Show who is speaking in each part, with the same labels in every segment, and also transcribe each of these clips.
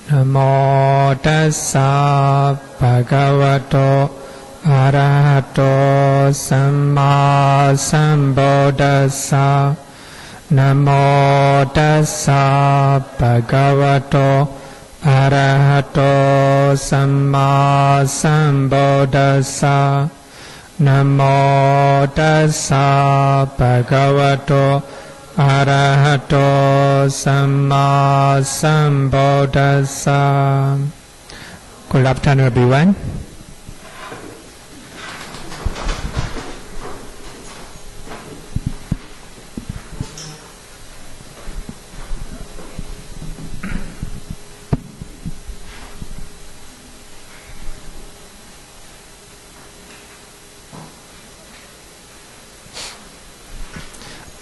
Speaker 1: Namo tassa bhagavato arahato samma sambuddhassa. Namo tassa bhagavato arahato samma sambuddhassa. Namo tassa bhagavato arahato samma sambuddhassa. Good afternoon, everyone.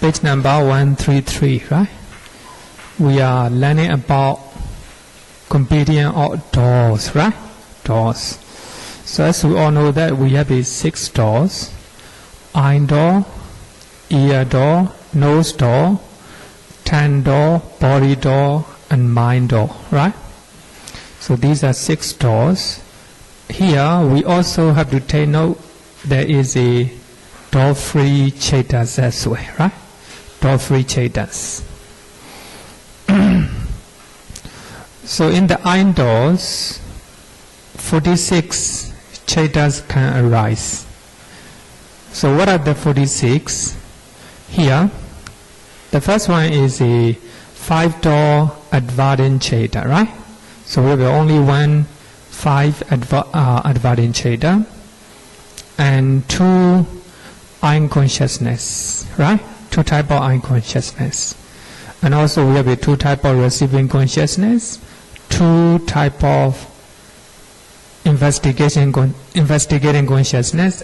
Speaker 1: Page number 133, right? We are learning about competing doors, right? Doors. So as we all know that we have 6 doors: eye door, ear door, nose door, tongue door, body door, and mind door, right? So these are 6 doors. Here we also have to take note there is a door-free chetas as well, right? Door-free chetas. So in the eye doors, 46 chetas can arise. So what are the 46? Here, the first one is a 5-door advanced cheta, right? So we have only 5 advanced cheta and 2 eye consciousness, right? 2 type of eye consciousness. And also we have 2 type of receiving consciousness, 2 type of investigating consciousness,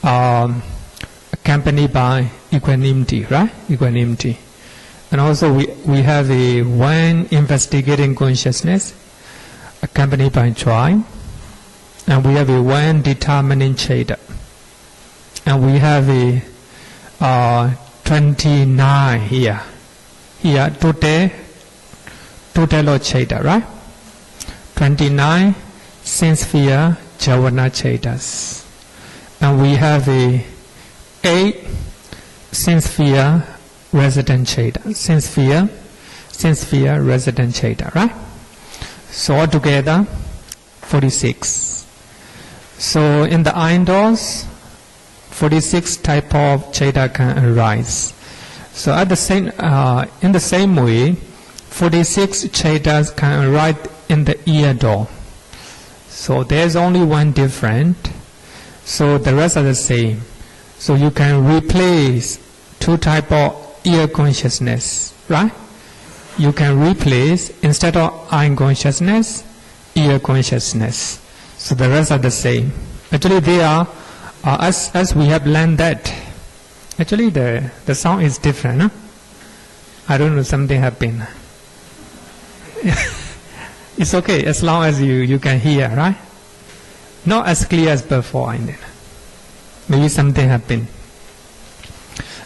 Speaker 1: accompanied by equanimity, right? Equanimity. And also we have 1 investigating consciousness accompanied by joy. And we have 1 determining cheta. And we have 29 here. Here, total cheta, right? 29 sense-sphere jhana chetas. And we have 8 sense-sphere resident cheta. Sense-sphere resident cheta, right? So altogether, 46. So in the eye doors, 46 type of cheta can arise. So at the same, in the same way, 46 chetas can arise in the ear door. So there's only 1 different. So the rest are the same. So you can replace 2 type of ear consciousness, right? You can replace, instead of eye consciousness, ear consciousness. So the rest are the same. Actually they are, as we have learned that, actually the sound is different, huh? I don't know, something happened. It's okay, as long as you can hear, right? Not as clear as before, I mean. Maybe something happened.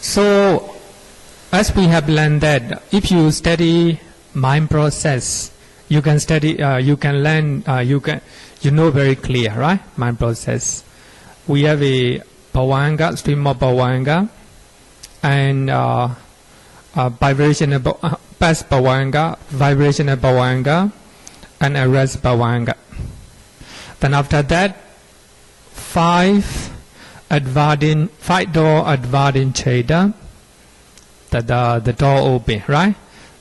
Speaker 1: So, as we have learned that, if you study mind process, you can study, you can learn, you know very clear, right? Mind process. We have a bhavanga, stream of bhavanga, and vibration of past bhavanga, vibration of bhavanga, and arrest bhavanga. Then after that, 5 door advanced cheta, the door open, right?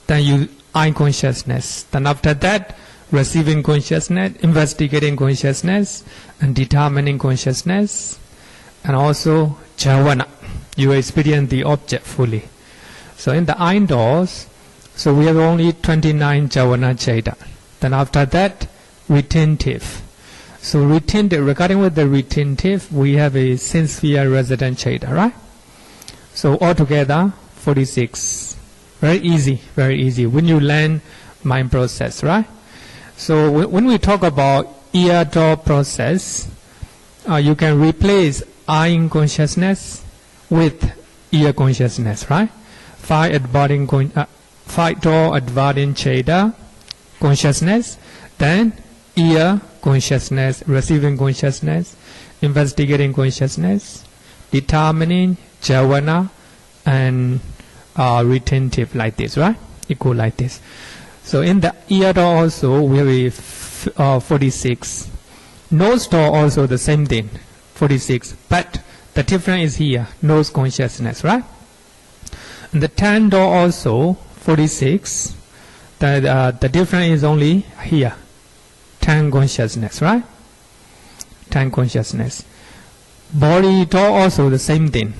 Speaker 1: Then you eye consciousness. Then after that, receiving consciousness, investigating consciousness, and determining consciousness, and also jhana. You experience the object fully. So in the eye doors, so we have only 29 jhana cheta. Then after that, retentive. So retentive, regarding with the retentive, we have a sense-sphere resident cheta, right? So altogether, 46. Very easy, very easy. When you learn mind process, right? So when we talk about ear door process, you can replace eye consciousness with ear consciousness, right? 5 door advanced cheta consciousness, then ear consciousness, receiving consciousness, investigating consciousness, determining, jhana, and retentive, like this, right? Equal like this. So in the ear door also we have 46. Nose door also the same thing, 46. But the difference is here, nose consciousness, right? And the tongue door also 46. The difference is only here, tongue consciousness, right? Tongue consciousness. Body door also the same thing.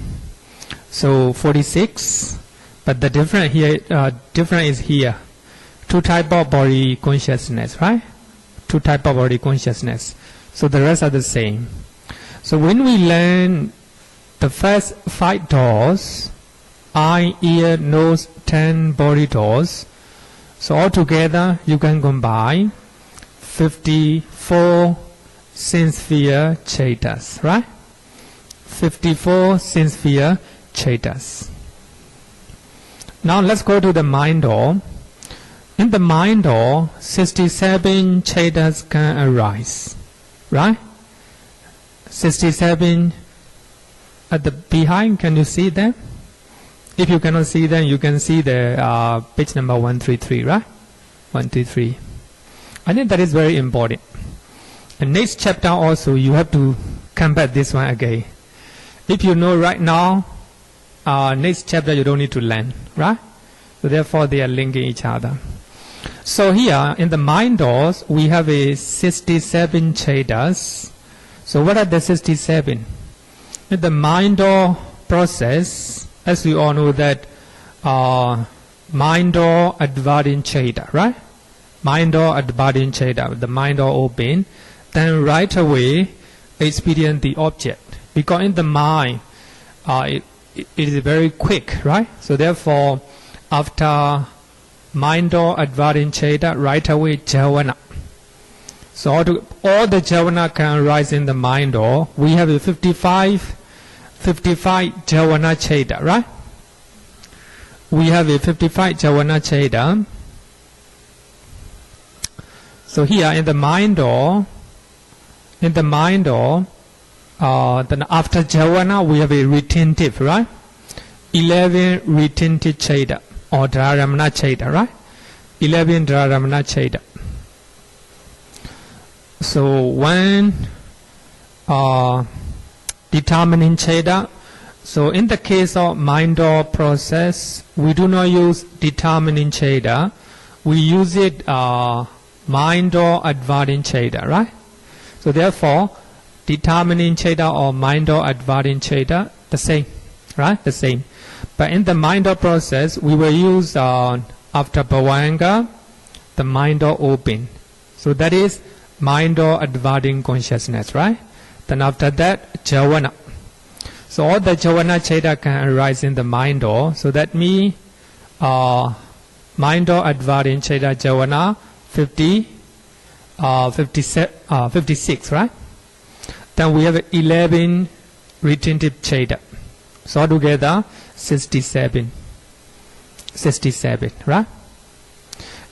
Speaker 1: So 46, but the difference here, difference is here. Two type of body consciousness, right? Two type of body consciousness. So the rest are the same. So when we learn the first 5 doors, eye, ear, nose, tongue, body doors, so altogether you can combine 54 sense sphere chetas, right? 54 sense sphere chetas. Now let's go to the mind door. In the mind door, 67 chetas can arise, right? 67 at the behind, can you see them? If you cannot see them, you can see the page number 133, right? 133. I think that is very important. And next chapter also, you have to come back this one again. If you know right now, next chapter you don't need to learn, right? So therefore they are linking each other. So here in the mind doors, we have a 67 chetas. So what are the 67? In the mind door process, as we all know that mind door advancing cheta, right? Mind door advancing cheta, the mind door open, then right away experience the object. Because in the mind, it is very quick, right? So therefore, after mind door advancing cheta, right away jhana. So all the jhana can arise in the mind door. We have a 55 jhana cheta, right? We have a 55 jhana cheta. So here in the mind door, then after jhana we have a retentive, right? 11 retentive cheta or dharamana cheta, right? 11 dharamana cheta. So when determining cheta, so in the case of mind door process, we do not use determining cheta. We use it mind door advancing cheta, right? So therefore, determining cheta or mind door advancing cheta, the same, right? The same. But in the mind door process, we will use after bhavanga, the mind door open. So that is mind door advancing consciousness, right? Then after that, jhana. So all the jhana cheta can arise in the mind door. So that means mind door advancing cheta jhana 56, right? Then we have 11 retentive cheta. So altogether 67, right?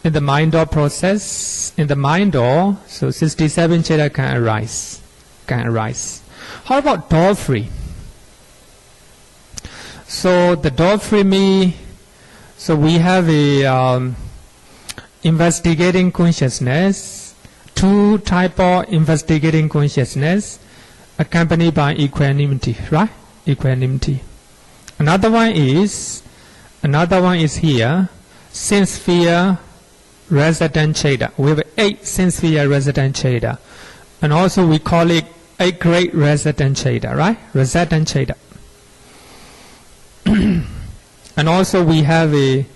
Speaker 1: In the mind door process, in the mind door, so 67 cheta can arise. How about door free? So the door free means, so we have a investigating consciousness, 2 type of investigating consciousness accompanied by equanimity, right? Equanimity. Another one is here, sense sphere resident cheta. We have 8 sense sphere resident cheta, and also we call it 8 great resident cheta, right? Resident cheta. And also we have a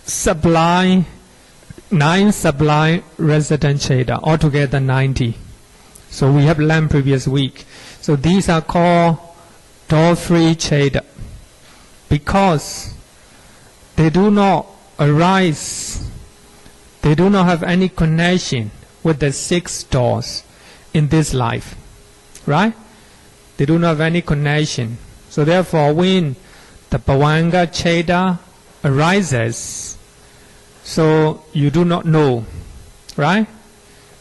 Speaker 1: sublime 9 sublime resident cheta, altogether 90. So we have learned previous week. So these are called door-free cheta because they do not arise, they do not have any connection with the 6 doors in this life, right? They do not have any connection. So therefore, when the bhavanga cheta arises, So you do not know, right?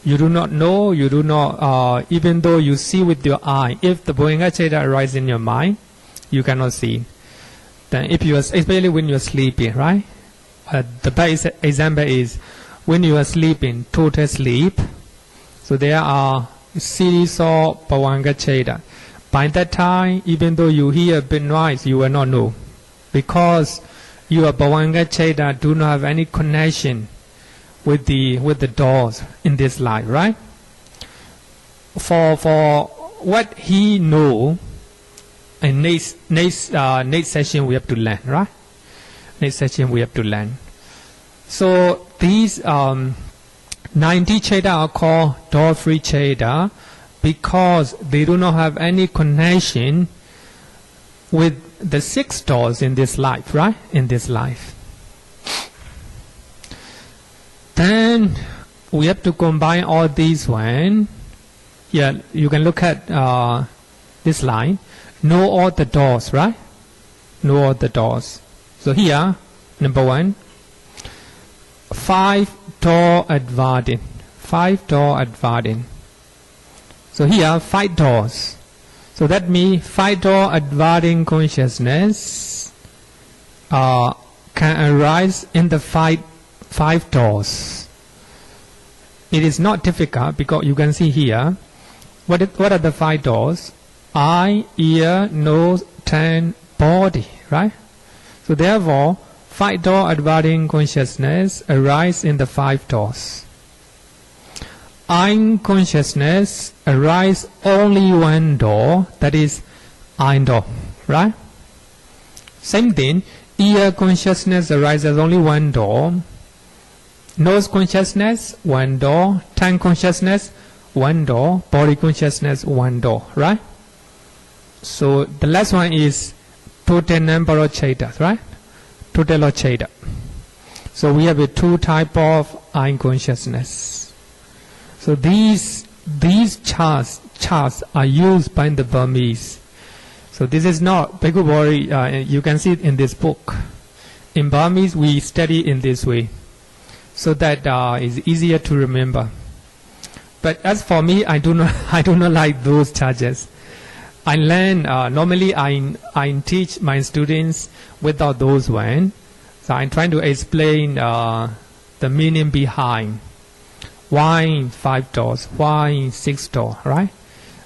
Speaker 1: You do not know, you do not, even though you see with your eye, if the Bhavanga Chaita arises in your mind, you cannot see. Then if you are, especially when you are sleeping, right? The best example is when you are sleeping, total sleep. So there are series of Bhavanga Chaita. By that time, even though you hear a bit noise, you will not know. Because your Bhavanga Chaita do not have any connection with the doors in this life, right? For what he know, in next session we have to learn, right? Next session we have to learn. So these 90 Chaita are called door-free Chaita because they do not have any connection with the 6 doors in this life, right? In this life. Then we have to combine all these one. Here you can look at this line. Know all the doors, right? Know all the doors. So here, number 1, 5-door advardin. 5-door advardin. So here, 5 doors. So that means 5-door advardin consciousness can arise in the 5 doors. It is not difficult because you can see here, what are the 5 doors? Eye, ear, nose, tongue, body, right? So therefore, 5-door advardin consciousness arises in the 5 doors. Eye consciousness arises only 1 door, that is eye door, right? Same thing, ear consciousness arises only 1 door. Nose consciousness, 1 door. Tongue consciousness, 1 door. Body consciousness, 1 door, right? So the last one is total number of Chaitas, right? Total of Chaita. So we have 2 type of eye consciousness. So these charts are used by the Burmese. So this is not Bhikkhu Bodhi, you can see it in this book. In Burmese we study in this way, so that is easier to remember. But as for me, I do not like those charges. I learn normally I teach my students without those one. So I'm trying to explain the meaning behind why 5 doors, why 6 doors, right?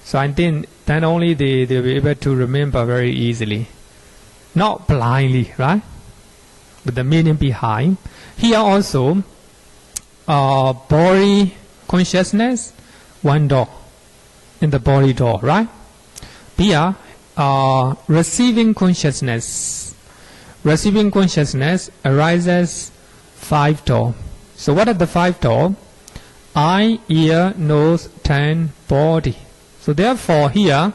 Speaker 1: So I think then only they'll be able to remember very easily, not blindly, right? But the meaning behind. Here also, body consciousness, 1 door in the body door, right? Here, receiving consciousness. Receiving consciousness arises 5 doors. So what are the 5 doors? Eye, ear, nose, tongue, body. So therefore here,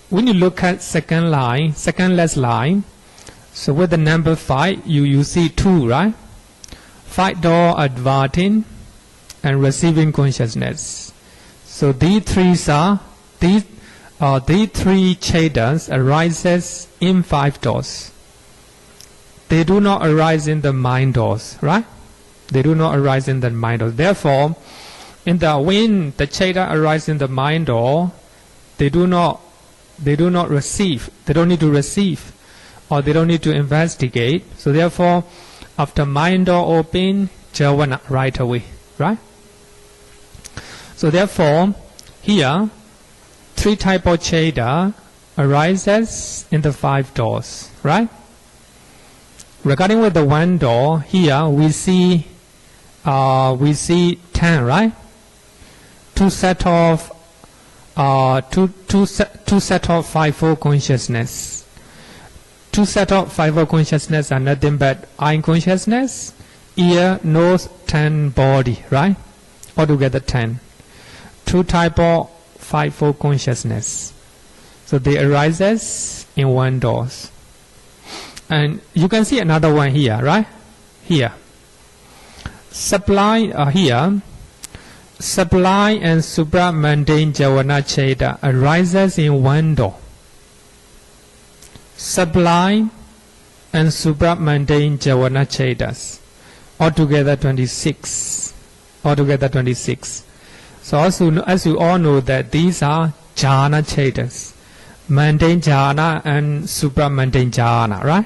Speaker 1: when you look at second last line, so with the number 5, you see 2, right? 5-door advardin and receiving consciousness. So these 3 Chaitas arises in 5 doors. They do not arise in the mind doors, right? They do not arise in the mind doors. Therefore, when the Chaita arises in the mind door, they do not receive. They don't need to receive, or they don't need to investigate. So therefore, after mind door open, Javana right away, right? So therefore, here, 3 type of Chaita arises in the 5 doors, right? Regarding with the 1 door, here we see 10, right? 2 set of 5-fold consciousness. 2 set of 5-fold consciousness are nothing but eye consciousness, ear, nose, tongue, body, right? Altogether 10. 2 type of 5-fold consciousness. So they arises in 1 doors. And you can see another one here, right? Here. Sublime and supramundane Javana Chaita arises in 1 door. Sublime and supramundane Javana Chaitas. Altogether 26. Altogether 26. So also, as you all know that these are jhana chetas. Mundane jhana and supramundane jhana, right?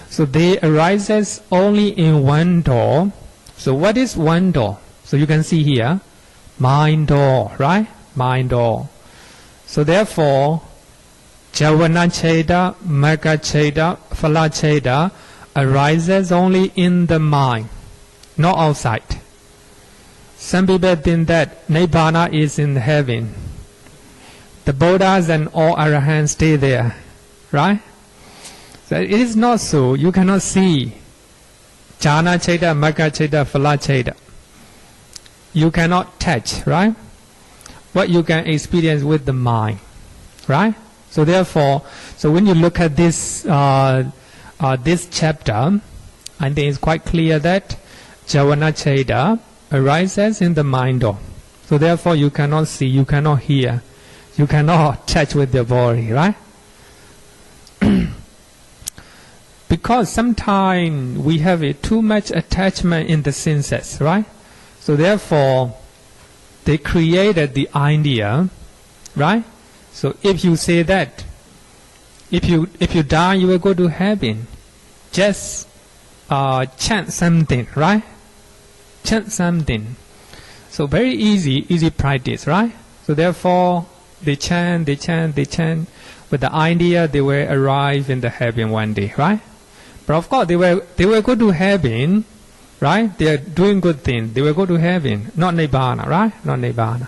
Speaker 1: So they arises only in one door. So what is one door? So you can see here, mind door, right? Mind door. So therefore, Javana Cheda, Magga Cheda, Phala Cheda arises only in the mind, not outside. Some people think that Nibbana is in heaven. The Buddhas and all Arahants stay there, right? So it is not so. You cannot see Jhana Cheda, Magga Cheda, Phala Cheda. You cannot touch, right? What you can experience with the mind, right? So therefore, so when you look at this this chapter, I think it's quite clear that Javana Cheda arises in the mind door. So therefore, you cannot see, you cannot hear, you cannot touch with your body, right? Because sometimes we have too much attachment in the senses, right? So therefore, they created the idea, right? So if you say that, if you die, you will go to heaven, just chant something, right? Chant something. So very easy practice, right? So therefore, they chant, with the idea they will arrive in the heaven one day, right? But of course, they will go to heaven, right? They are doing good things. They will go to heaven, not Nibbana, right? Not Nibbana.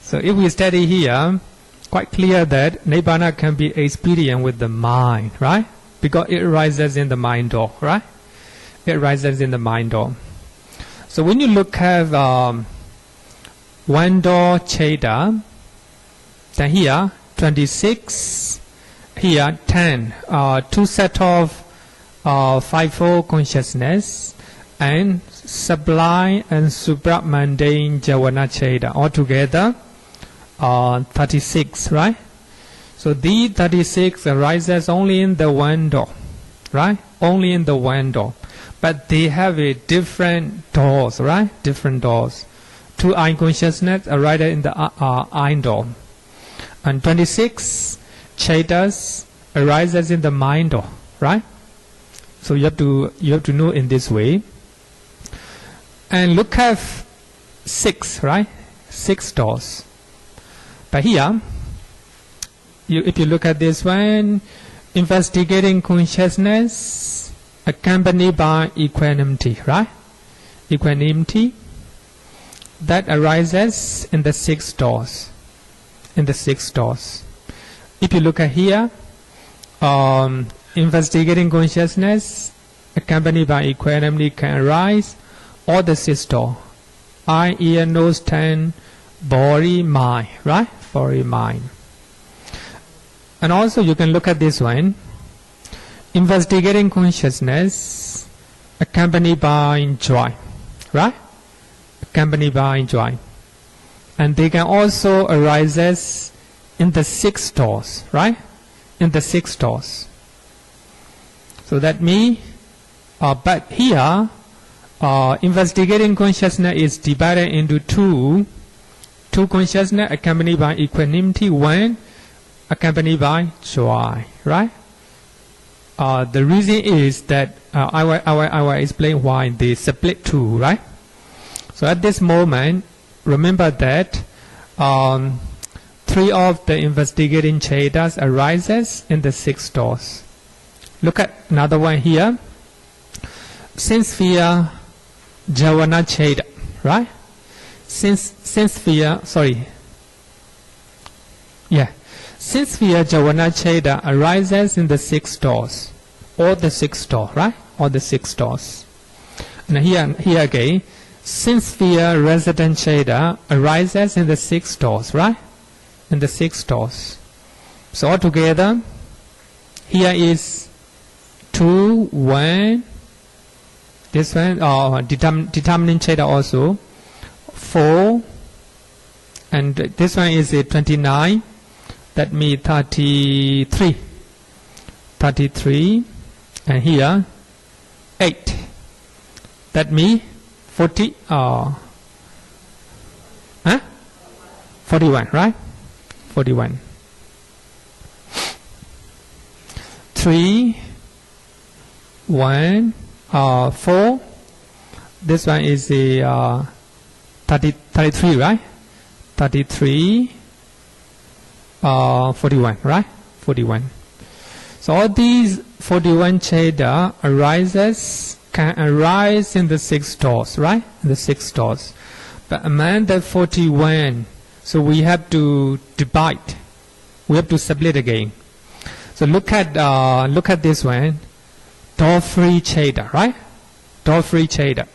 Speaker 1: So if we study here, quite clear that Nibbana can be experienced with the mind, right? Because it arises in the mind door, right? It arises in the mind door. So when you look at one door Cheda, then here 26, here 10, two set of fivefold consciousness and sublime and supramundane Javana Cheda altogether 36, right? So these 36 arises only in the one door, right? Only in the one door. But they have a different doors, right? Different doors. Two eye consciousness arise in the eye door. And 26 Chetas arises in the mind door, right? So you have to know in this way. And look at 6, right? 6 doors. But here, if you look at this one, investigating consciousness accompanied by equanimity, right? Equanimity that arises in the 6 doors. In the 6 doors. If you look at here, investigating consciousness accompanied by equanimity can arise all the 6 doors. Eye, ear, nose, tongue, body, mind, right? Body, mind. And also you can look at this one. Investigating consciousness accompanied by joy, right? Accompanied by joy. And they can also arises in the 6 doors, right? In the 6 doors. So that means, but here, investigating consciousness is divided into two consciousness accompanied by equanimity, one accompanied by joy, right? The reason is that I will explain why they split two, right? So at this moment, remember that 3 of the investigating Chetas arises in the 6 doors. Look at another one here. Sincere Javana Cheda, right? Sincere Javana Cheda arises in the 6 doors. All the 6 doors, right? All the 6 doors. And here again, sincere resident Cheda arises in the 6 doors, right? In the 6 doors. So altogether, here is 2, 1, this one, determining Cheda also, 4, and this one is 29, that means 33, and here 8, That means 40, 41, right? 41. 3, 1, 4. This one is the 33, right? 33, 41, right? 41. So all these 41 cheda can arise in the 6 doors, right? The 6 doors. But among the 41, so we have to divide. We have to split again. So look at this one, door-free cheda, right? Door-free cheda.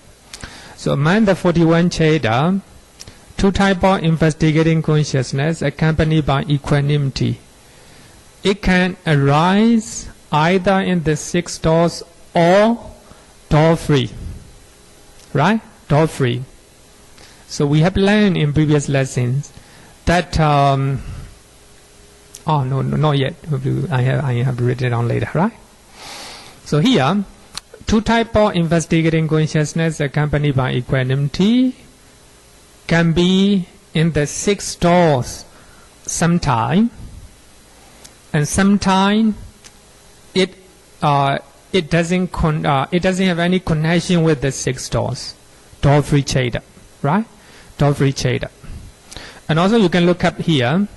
Speaker 1: So among the 41 cheda, 2 types of investigating consciousness accompanied by equanimity. It can arise either in the 6 doors or door-free, right? Door-free. So we have learned in previous lessons that not yet. I have written it down later, right? So here, 2 types of investigating consciousness accompanied by equanimity can be in the 6 doors sometime, and sometime it doesn't have any connection with the 6 doors, door-free cheda, right? Door-free cheda. And also you can look up here.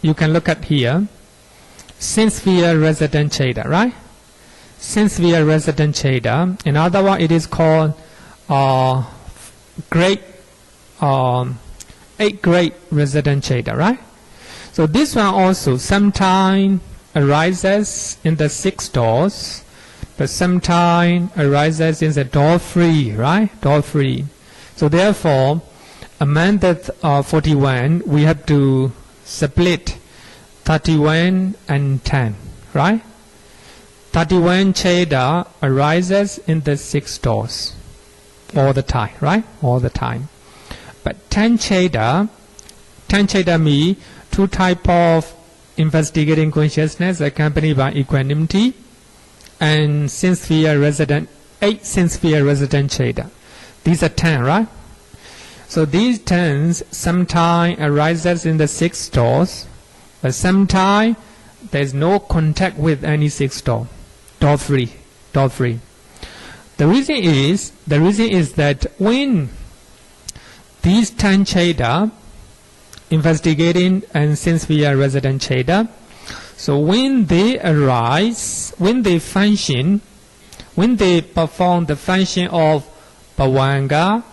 Speaker 1: You can look at here, sense-sphere resident cheda, right? Sense-sphere resident cheda. In other words, it is called 8 great resident cheda, right? So this one also sometimes arises in the 6 doors, but sometimes arises in the door-free, right? Door-free. So therefore, among the 41, we have to split 31 and 10, right? 31 cheda arises in the 6 doors all the time, right? All the time. But 10 cheda means 2 types of investigating consciousness accompanied by equanimity and 8 sense-sphere resident cheda. These are 10, right? So these 10s sometimes arises in the 6 doors, but sometimes there is no contact with any 6 door. Door-free. The reason is that when these 10 cheda, investigating and sense-sphere resident cheda, so when they arise, when they function, when they perform the function of bhavanga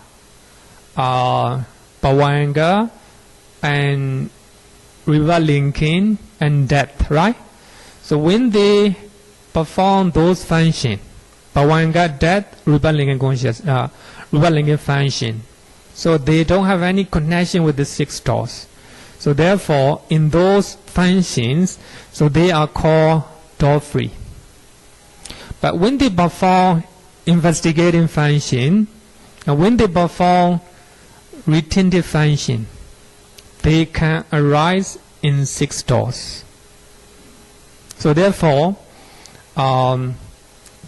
Speaker 1: and river linking and death, right? So when they perform those functions, bhavanga, death, river linking function, so they don't have any connection with the 6 doors. So therefore, in those functions, so they are called door-free. But when they perform investigating function, and when they perform retentive function, they can arise in 6 doors. So therefore,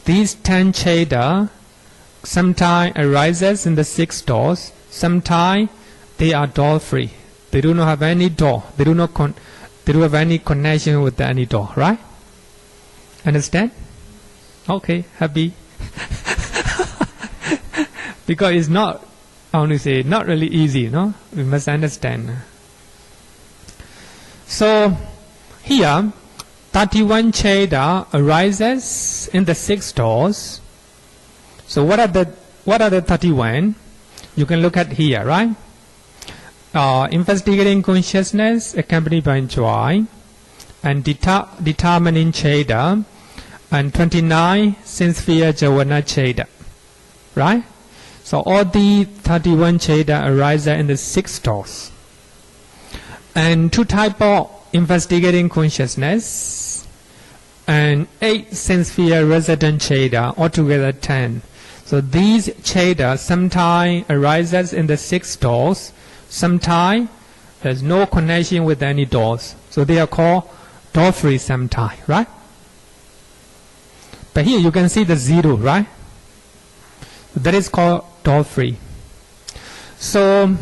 Speaker 1: these 10 cheda sometimes arises in the 6 doors, sometimes they are door-free. They do not have any door. They do not have any connection with any door, right? Understand? Okay, happy. Because it's not, I want to say, not really easy, no? We must understand. So, here, 31 cheda arises in the 6 doors. So what are the 31? You can look at here, right? Investigating consciousness accompanied by joy, and determining cheda, and 29 sense-sphere javana cheda, right? So all the 31 cheda arise in the 6 doors. And 2 types of investigating consciousness, and 8 sense-sphere resident cheda, altogether 10. So these cheda sometimes arises in the 6 doors, sometimes there's no connection with any doors. So they are called door-free sometimes, right? But here you can see the 0, right? That is called door-free. So,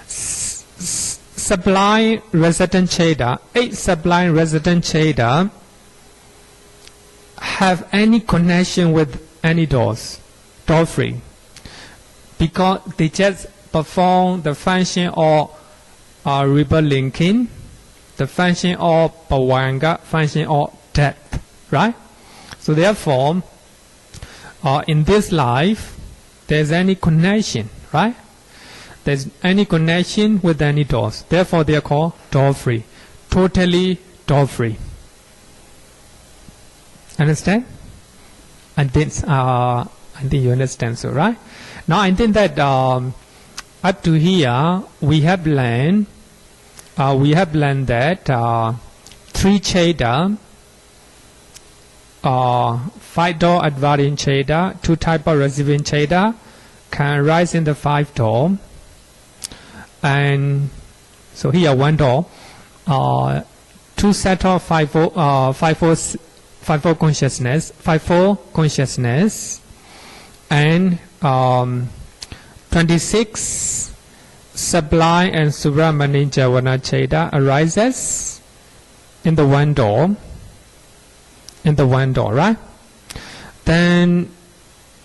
Speaker 1: sublime resident Cheda, 8 sublime resident Cheda have any connection with any doors, door-free, because they just perform the function of rebirth linking, the function of Bhavanga, function of death, right? So therefore, in this life, there's any connection, right? There's any connection with any doors. Therefore, they are called door-free, totally door-free. Understand? I think you understand, so right? Now I think that up to here we have learned that 3 Cheda, 5 door advarin Cheda, 2 type of receiving Cheda can arise in the 5 door, and so here 1 door, 2 set of 5-4 consciousness, and 26 sublime and subramani javana Cheda arises in the 1 door. In the 1 door, right? Then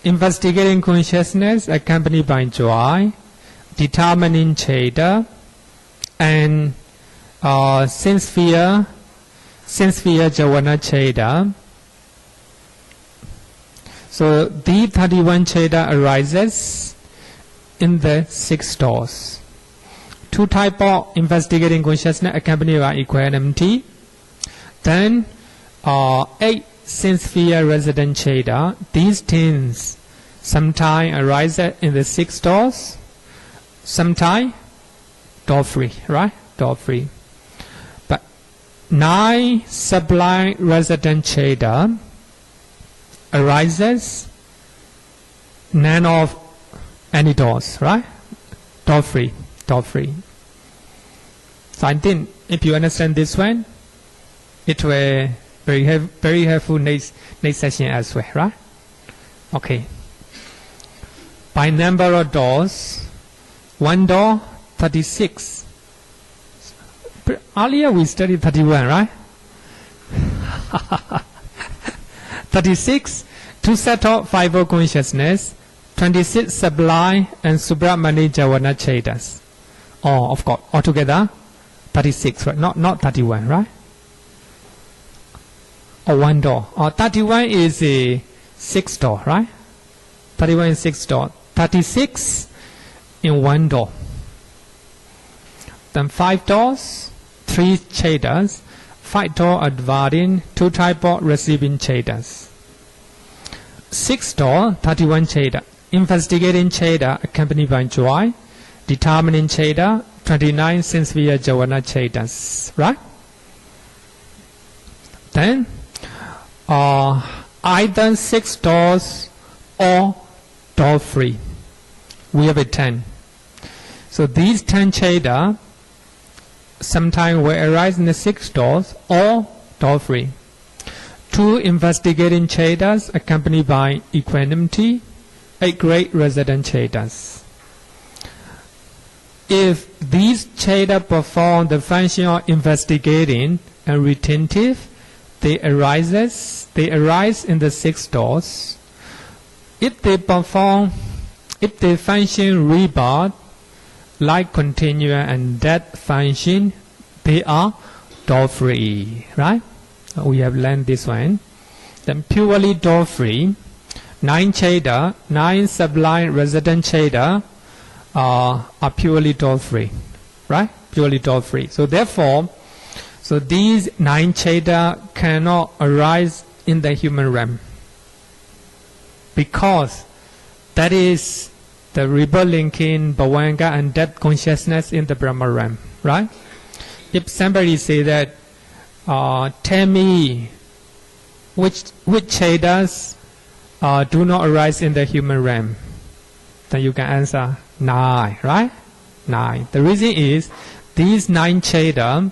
Speaker 1: investigating consciousness accompanied by joy, determining Cheda, and sense sphere javana Cheda. So the 31 Cheda arises in the 6 doors. 2 type of investigating consciousness accompanied by equanimity. Then 8 sense sphere resident Cheda. These things sometimes arise in the 6 doors, sometimes door-free, right? Door-free. But 9 sublime resident Cheda arises none of any doors, right? Door-free, door-free. So I think if you understand this one, it will very helpful next session as well, right? Okay. By number of doors, 1 door, 36. Earlier we studied 31, right? 36, 2 set of 5 consciousness, 26 sublime and subramani javana Chedas. Oh, of course, altogether 36, right? Not 31, right? Or 1 door. Or 31 is a 6 door, right? 31 is 6 door. 36 in 1 door. Then 5 doors, 3 Chedas, 5 door advarin, 2 type of receiving Chedas. 6 door, 31 Cheda. Investigating Cheda accompanied by joy, determining Cheda, 29 sense via javana Chedas, right? Then either 6 doors or door free. We have a 10. So these 10 Cheda sometimes will arise in the 6 doors or door free. 2 investigating Chedas accompanied by equanimity, 8 great resident Chedas. If these Cheda perform the function of investigating and retentive, they arise in the 6 doors. If they function rebirth, like continuous and death function, they are door free, right? We have learned this one. Then purely door free, 9 Cheda, 9 sublime resident Cheda are purely door free, right? Purely door free. So therefore, these 9 Cheda cannot arise in the human realm, because that is the rebirth linking, Bhavanga and death consciousness in the Brahma realm, right? If somebody say that, tell me which Chedas do not arise in the human realm, then you can answer 9, right? 9. The reason is these 9 Cheda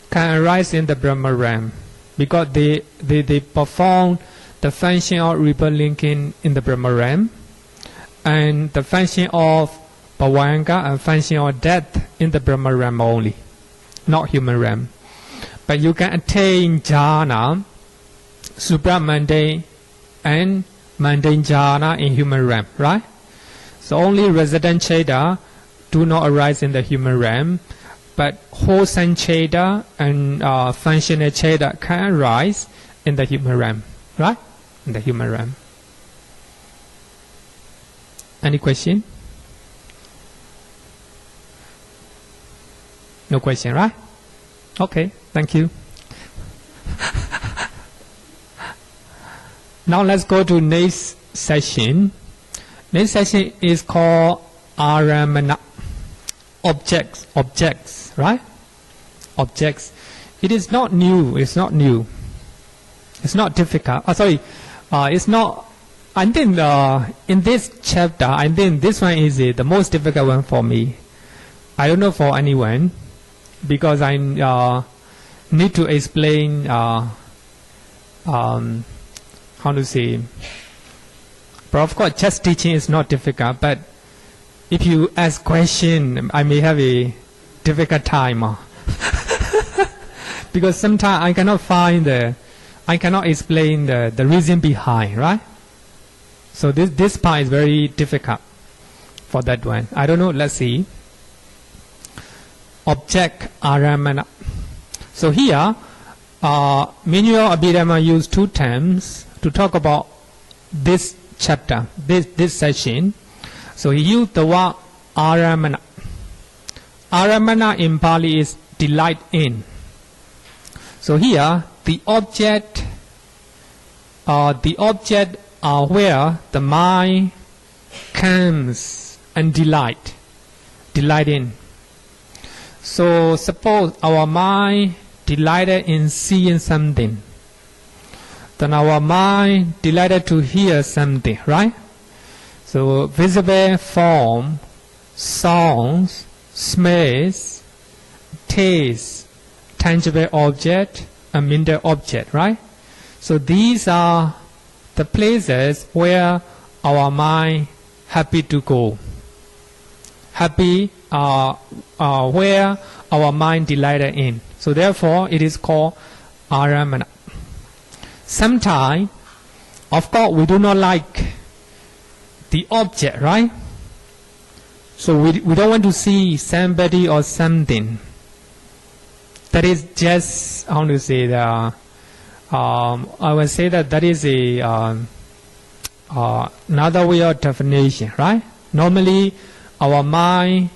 Speaker 1: can arise in the Brahma realm because they perform the function of rebirth linking in the Brahma realm, and the function of bhavanga and function of death in the Brahma realm only, not human realm. But you can attain jhana, supramundane and mundane jhana in human realm, right? So only resident cheda do not arise in the human realm, but wholesome cheda and functional cheda can arise in the human realm, right? In the human realm. Any question? No question, right? Okay, thank you. Now let's go to next session. Next session is called Aramana. Objects, right? Objects. It is not new. It's not new. It's not difficult. It's not. I think in this chapter, I think this one is the most difficult one for me. I don't know for anyone, because I need to explain how to say. But of course, just teaching is not difficult. But if you ask question, I may have a difficult time. Because sometimes I cannot I cannot explain the reason behind, right? So this part is very difficult for that one. I don't know, let's see. Object Aramana. So here, Manual Abhidhamma used two terms to talk about this chapter, this session. So he used the word Aramana. Aramana in Pali is delight in. So here, the object are where the mind comes and delight in. So suppose our mind delighted in seeing something, then our mind delighted to hear something, right? So visible form, sounds, smells, taste, tangible object, and mental object, right? So these are the places where our mind happy to go. Happy where our mind delighted in. So therefore, it is called Aramana. Sometimes, of course, we do not like the object, right? So we don't want to see somebody or something. That is just, how to say that, I would say that is another way of definition, right? Normally, our mind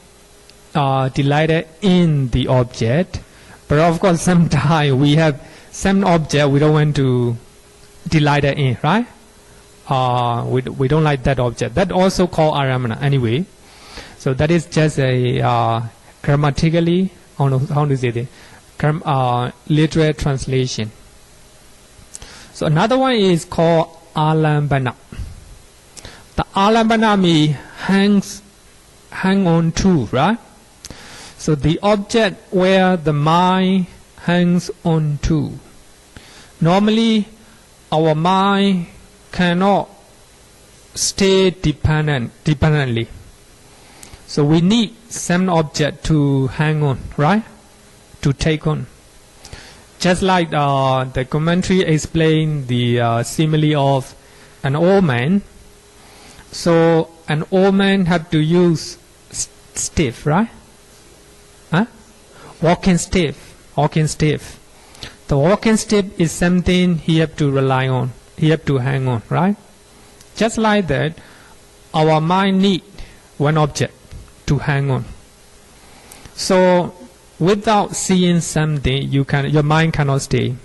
Speaker 1: delighted in the object, but of course sometimes we have some object we don't want to delight in, right? We don't like that object. That also called Aramana anyway. So that is just a grammatically, how to say that, literal translation. So another one is called Alambana. The Alambana means hang on to, right? So the object where the mind hangs on to. Normally, our mind cannot stay dependently. So we need some object to hang on, right? To take on. Just like the commentary explained the simile of an old man. So an old man have to use stick, right? Huh? Walking stick. The walking stick is something he have to rely on. He have to hang on, right? Just like that, our mind need one object to hang on. So without seeing something, your mind cannot stay.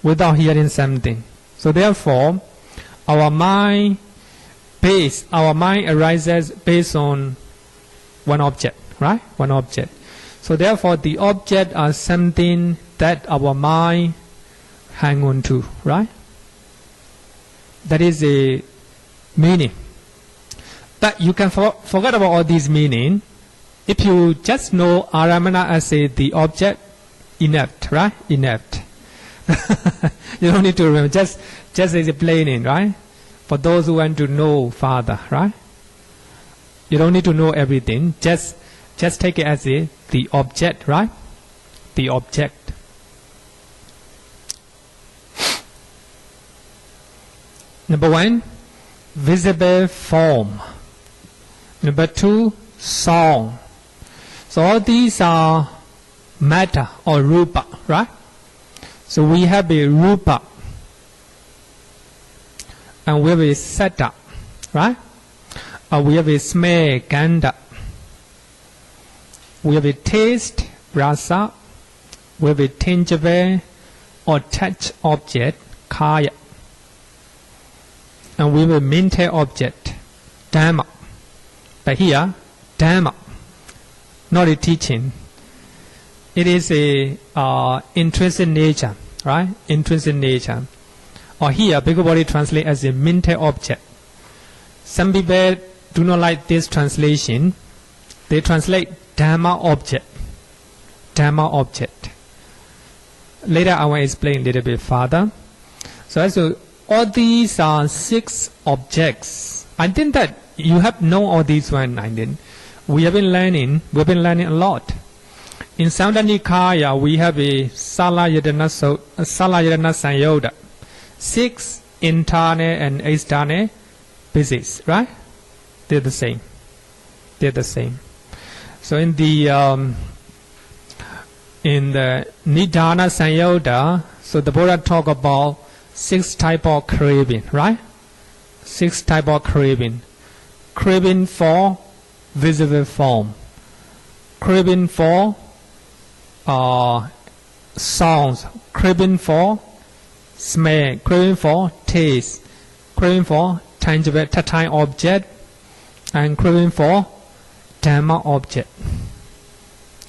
Speaker 1: Without hearing something. So therefore, our mind arises based on one object, right? One object. So therefore, the object are something that our mind hang on to, right? That is a meaning. But you can forget about all these meaning. If you just know Aramana as the object, inept, right? Inept. You don't need to remember. Just as a plain name, right? For those who want to know Father, right? You don't need to know everything. Just take it as the object, right? The object. Number 1, visible form. Number 2, song. So all these are matter or rupa, right? So we have a rupa and we have a sata, right? We have a smell, ganda. We have a taste, rasa. We have a tangible or touch object, kaya. And we have a mental object, Dhamma. But here, Dhamma, not a teaching. It is a intrinsic nature, right? Intrinsic nature. Or here, Bhikkhu Bodhi translate as a mental object. Some people do not like this translation. They translate Dhamma object. Dhamma object. Later I will explain a little bit further. So all these are 6 objects. I think that you have known all these one. I think we've been learning a lot. In Samdha Nikaya, we have a Salayadana Sanyoga, 6 internal and external bases, right? They're the same. So in the Nidana Sanyoga, so the Buddha talk about 6 type of craving, right? 6 type of craving. Craving for visible form. Craving for sounds. Craving for smell. Craving for taste. Craving for tangible, tactile object. And craving for Dhamma object.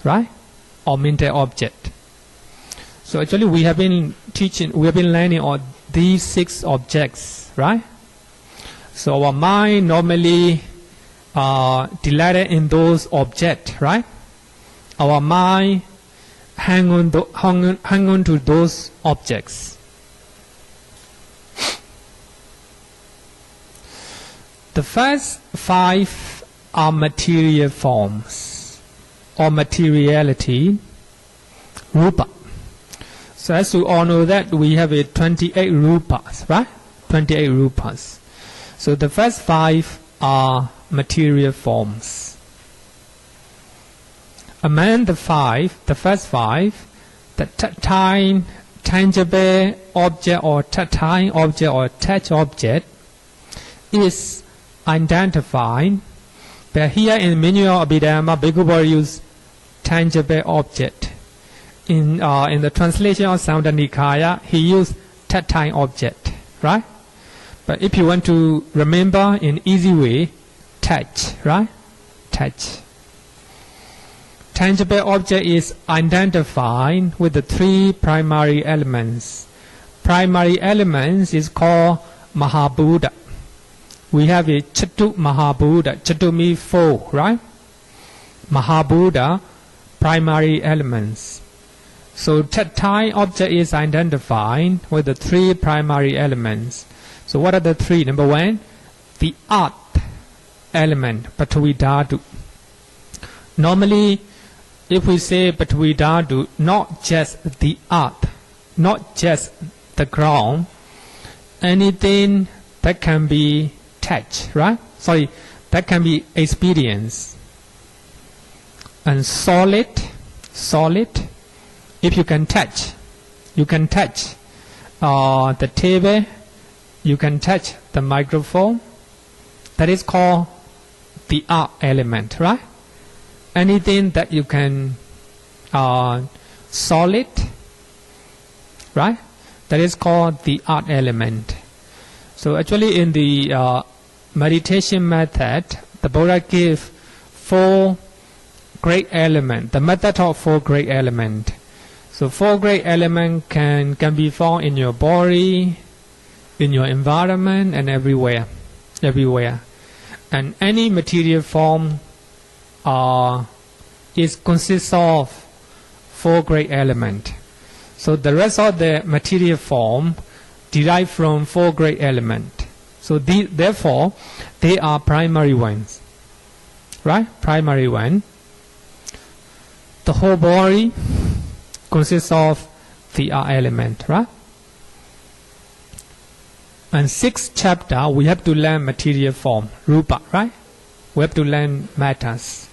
Speaker 1: Right? Or mental object. So actually we have been learning all these 6 objects, right? So our mind normally delighted in those objects, right? Our mind hang on to those objects. The first 5 are material forms or materiality, rupa. So as you all know that we have a 28 rupas, right? 28 rupas. So the first 5 are material forms. Among the first 5, the tactile, tangible object or tactile object or touch object is identified. But here in Manual Abhidhamma, Bhikkhu Bodhi use tangible object. In the translation of Samdha Nikaya, he used tactile object, right? But if you want to remember in easy way, touch, right? Touch. Tangible object is identified with the 3 primary elements. Primary elements is called Mahabhuta. We have a Chatu Mahabhuta. Chatu means 4, right? Mahabhuta, primary elements. So tactile object is identified with the 3 primary elements. So what are the 3? Number 1, the earth element, Paṭavi Dhātu. Normally, if we say Paṭavi Dhātu, not just the earth, not just the ground, anything that can be touched, right? That can be experienced. And solid, if you can touch the table, you can touch the microphone. That is called the earth element, right? Anything that you can solid, right? That is called the earth element. So actually in the meditation method, the Buddha gave 4 great elements, the method of 4 great elements. So 4 great elements can be found in your body, in your environment, and everywhere. And any material form consists of 4 great elements. So the rest of the material form derived from 4 great elements. So therefore, they are primary ones. right? Primary one. The whole body consists of the earth element, right? And sixth chapter, we have to learn material form, rupa, right? We have to learn matters.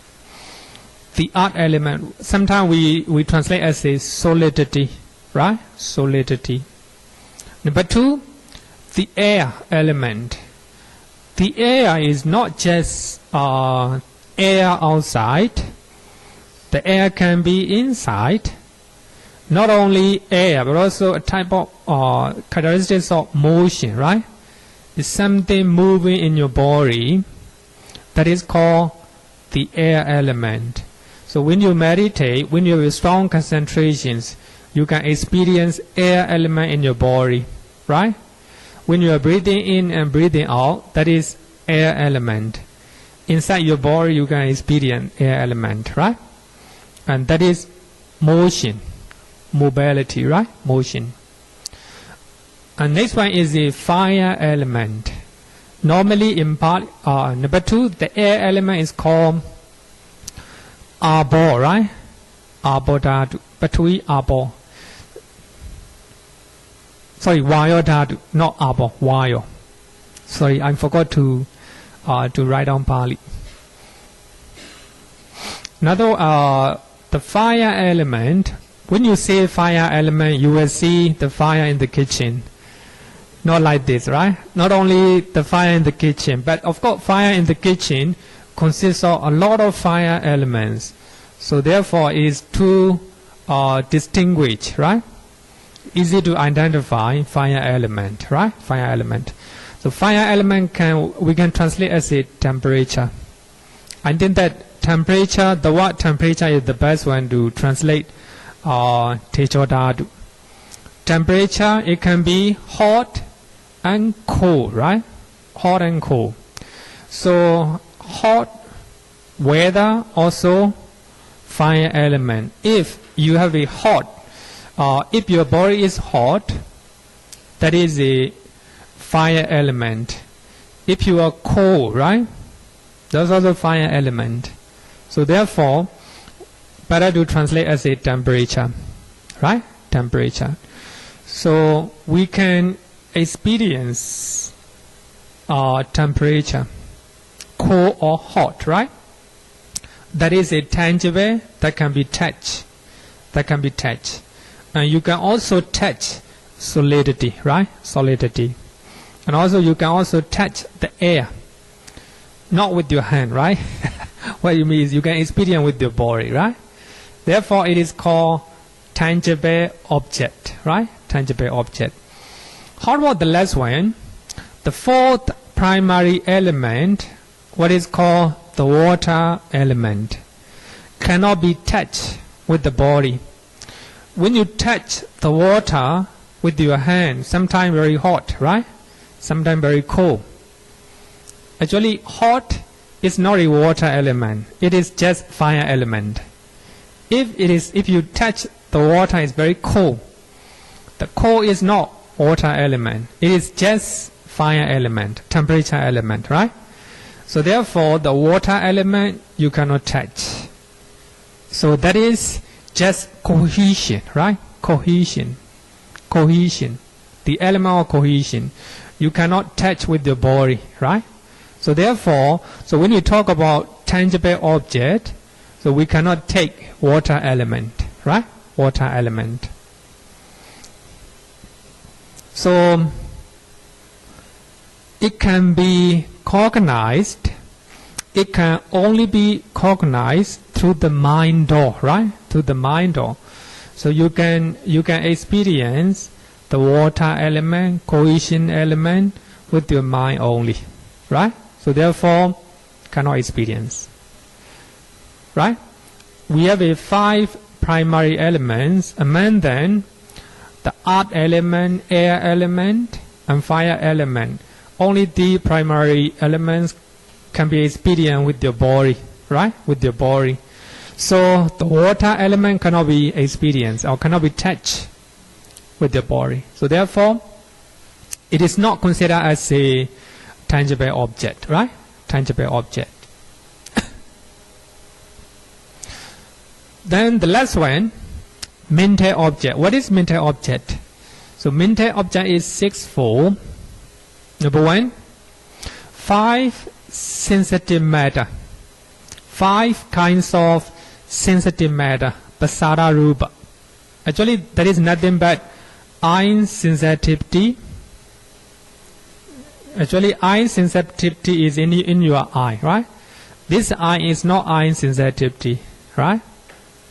Speaker 1: The earth element, sometimes we translate as a solidity, right? Solidity. Number two, the air element. The air is not just air outside. The air can be inside. Not only air, but also a type of characteristics of motion, right? It's something moving in your body that is called the air element. So when you meditate, when you have strong concentrations, you can experience air element in your body, right? When you are breathing in and breathing out, that is air element. Inside your body, you can experience air element, right? And that is motion, mobility, right? Motion. And next one is the fire element. Normally in part, number two, the air element is called arbor, right? Arbor dhatu, patui arbor. Sorry, vayo dhatu, not arbor, vayo. Sorry, I forgot to write down Pali. Another, the fire element. When you say fire element, you will see the fire in the kitchen. Not like this, right? Not only the fire in the kitchen, but of course fire in the kitchen consists of a lot of fire elements. So therefore it is to distinguish, right? Easy to identify fire element, right? Fire element. So fire element we can translate as a temperature. I think that temperature, the word temperature is the best one to translate Techodadu. Temperature, it can be hot and cold, right? Hot and cold. So hot weather also fire element. If you have a hot, if your body is hot, that is a fire element. If you are cold, right? That's also fire element. So therefore, better to translate as a temperature, right? Temperature. So we can experience temperature, cold or hot, right? That is a tangible that can be touched. That can be touched. And you can also touch solidity, right? Solidity. And also you can also touch the air. Not with your hand, right? What you mean is you can experience with your body, right? Therefore it is called tangible object, right? Tangible object. How about the last one? The fourth primary element, what is called the water element, cannot be touched with the body. When you touch the water with your hand, sometimes very hot, right? Sometimes very cold. Actually, hot is not a water element. It is just fire element. If you touch the water, is very cold. The cold is not water element. It is just fire element, temperature element, right? So therefore, the water element you cannot touch. So that is just cohesion, right? Cohesion. Cohesion. The element of cohesion. You cannot touch with your body, right? So therefore, so when we talk about tangible object, so we cannot take water element, right? Water element. So it can be cognized. It can only be cognized through the mind door, right? Through the mind door. So you can experience the water element, cohesion element with your mind only, right? So therefore, cannot experience, right? We have 5 primary elements. Among them, the earth element, air element, and fire element. Only the primary elements can be experienced with your body, right? With your body. So the water element cannot be experienced or cannot be touched with your body. So therefore, it is not considered as a tangible object, right? Tangible object. Then the last one, mental object. What is mental object? So mental object is sixfold. Number one, 5 sensitive matter. 5 kinds of sensitive matter. Pasada rupa. Actually, that is nothing but eye sensitivity. Actually, eye sensitivity is in your eye, right? This eye is not eye sensitivity, right?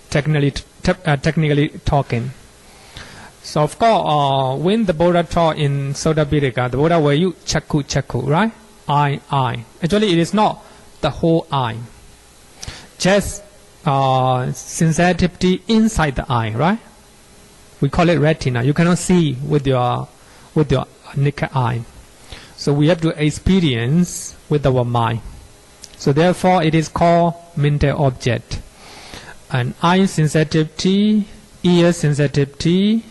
Speaker 1: Technically talking. So of course, when the Buddha taught in Sutta Pitaka, the Buddha will use chakku, right? Eye. Actually, it is not the whole eye. Just sensitivity inside the eye, right? We call it retina. You cannot see with your naked eye. So we have to experience with our mind. So therefore, it is called mental object. And eye sensitivity, ear sensitivity,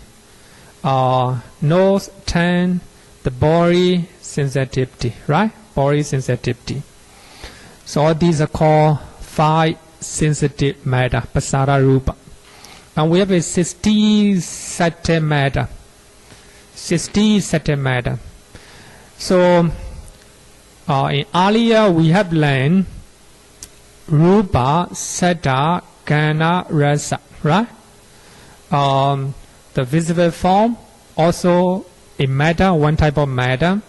Speaker 1: nose, tongue, the body sensitivity, right? Body sensitivity. So all these are called 5 sensitive matter, pasada rupa. And we have a 60 sati matter. 60 sati matter. So in earlier we have learned rupa, sata, kana, rasa, right? The visible form, also a matter, one type of matter.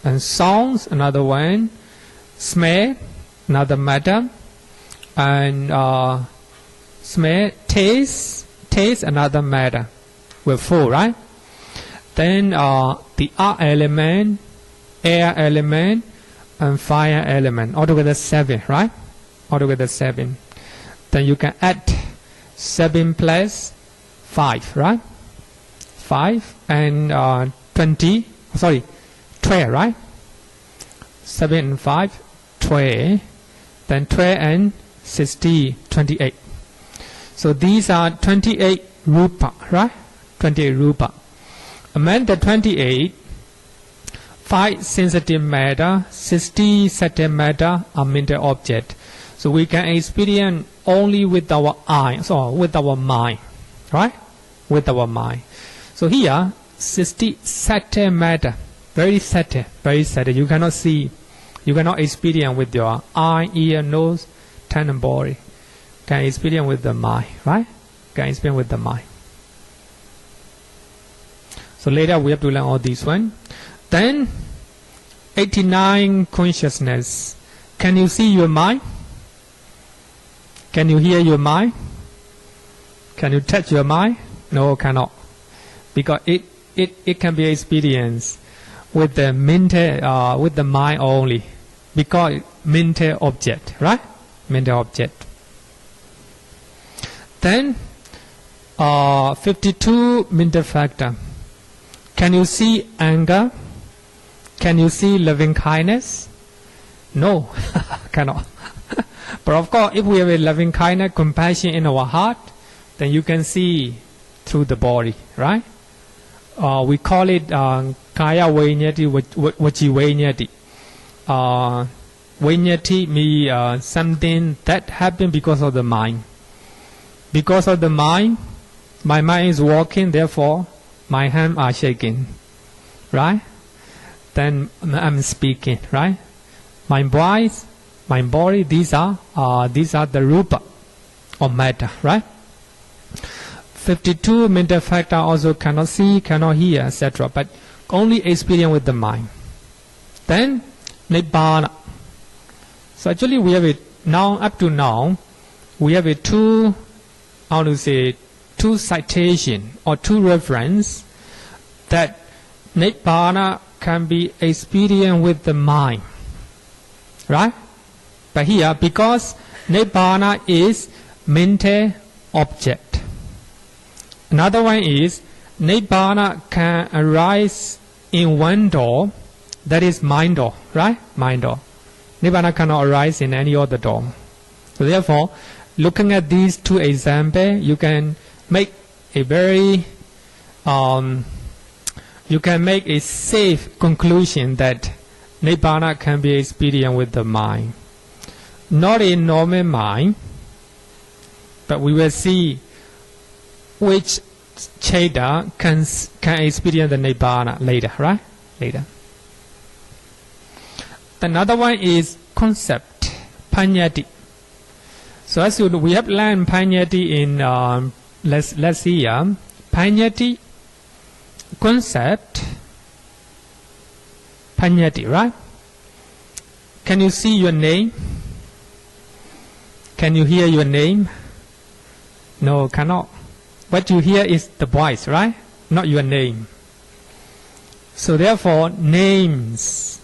Speaker 1: And sounds, another one. Smell, another matter. And smell, taste, another matter. We're 4, right? Then the earth element, air element, and fire element. Altogether 7, right? Altogether 7. Then you can add 7 plus 5, right? 5 and 12, right? 7 and 5, 12. Then 12 and 60, 28. So these are 28 rupa, right? 28 rupa. Among the 28, 5 sensitive matter, 60 sati matter are mental object. So we can experience only with our eye, so with our mind, right? With our mind. So here, 60 sati matter, very subtle. You cannot see, you cannot experience with your eye, ear, nose, tongue, and body. Can experience with the mind, right? Can experience with the mind. So later we have to learn all these one. Then 89 consciousness. Can you see your mind? Can you hear your mind? Can you touch your mind? No, cannot. Because it can be experienced with the mental, with the mind only. Because mental object, right? Mental object. Then 52 mental factor. Can you see anger? Can you see loving kindness? No, cannot. But of course, if we have a loving kindness, compassion in our heart, then you can see through the body, right? We call it kaya vainyati, vachi vainyati. Vainyati means something that happened because of the mind. Because of the mind, my mind is walking, therefore my hands are shaking, right? Then I'm speaking, right? My voice, my body, these are the rupa or matter, right? 52 mental factor also cannot see, cannot hear, etc. But only experience with the mind. Then Nibbana. So actually we have it now, up to now, we have a two citation or two reference that Nibbana can be experienced with the mind, right? But here, because Nibbana is mental object. Another one is Nibbana can arise in one door, that is mind door, right? Mind door. Nibbana cannot arise in any other door. So therefore, looking at these two examples, you can make a very you can make a safe conclusion that Nibbana can be experienced with the mind. Not a normal mind, But we will see which Cheda can experience the Nibbana later, right? Later. Another one is concept, Panyati. So as we have learned Panyati in let's see, Panyati, concept, Panyati, right? Can you see your name? Can you hear your name? No, cannot. What you hear is the voice, right? Not your name. So therefore, names,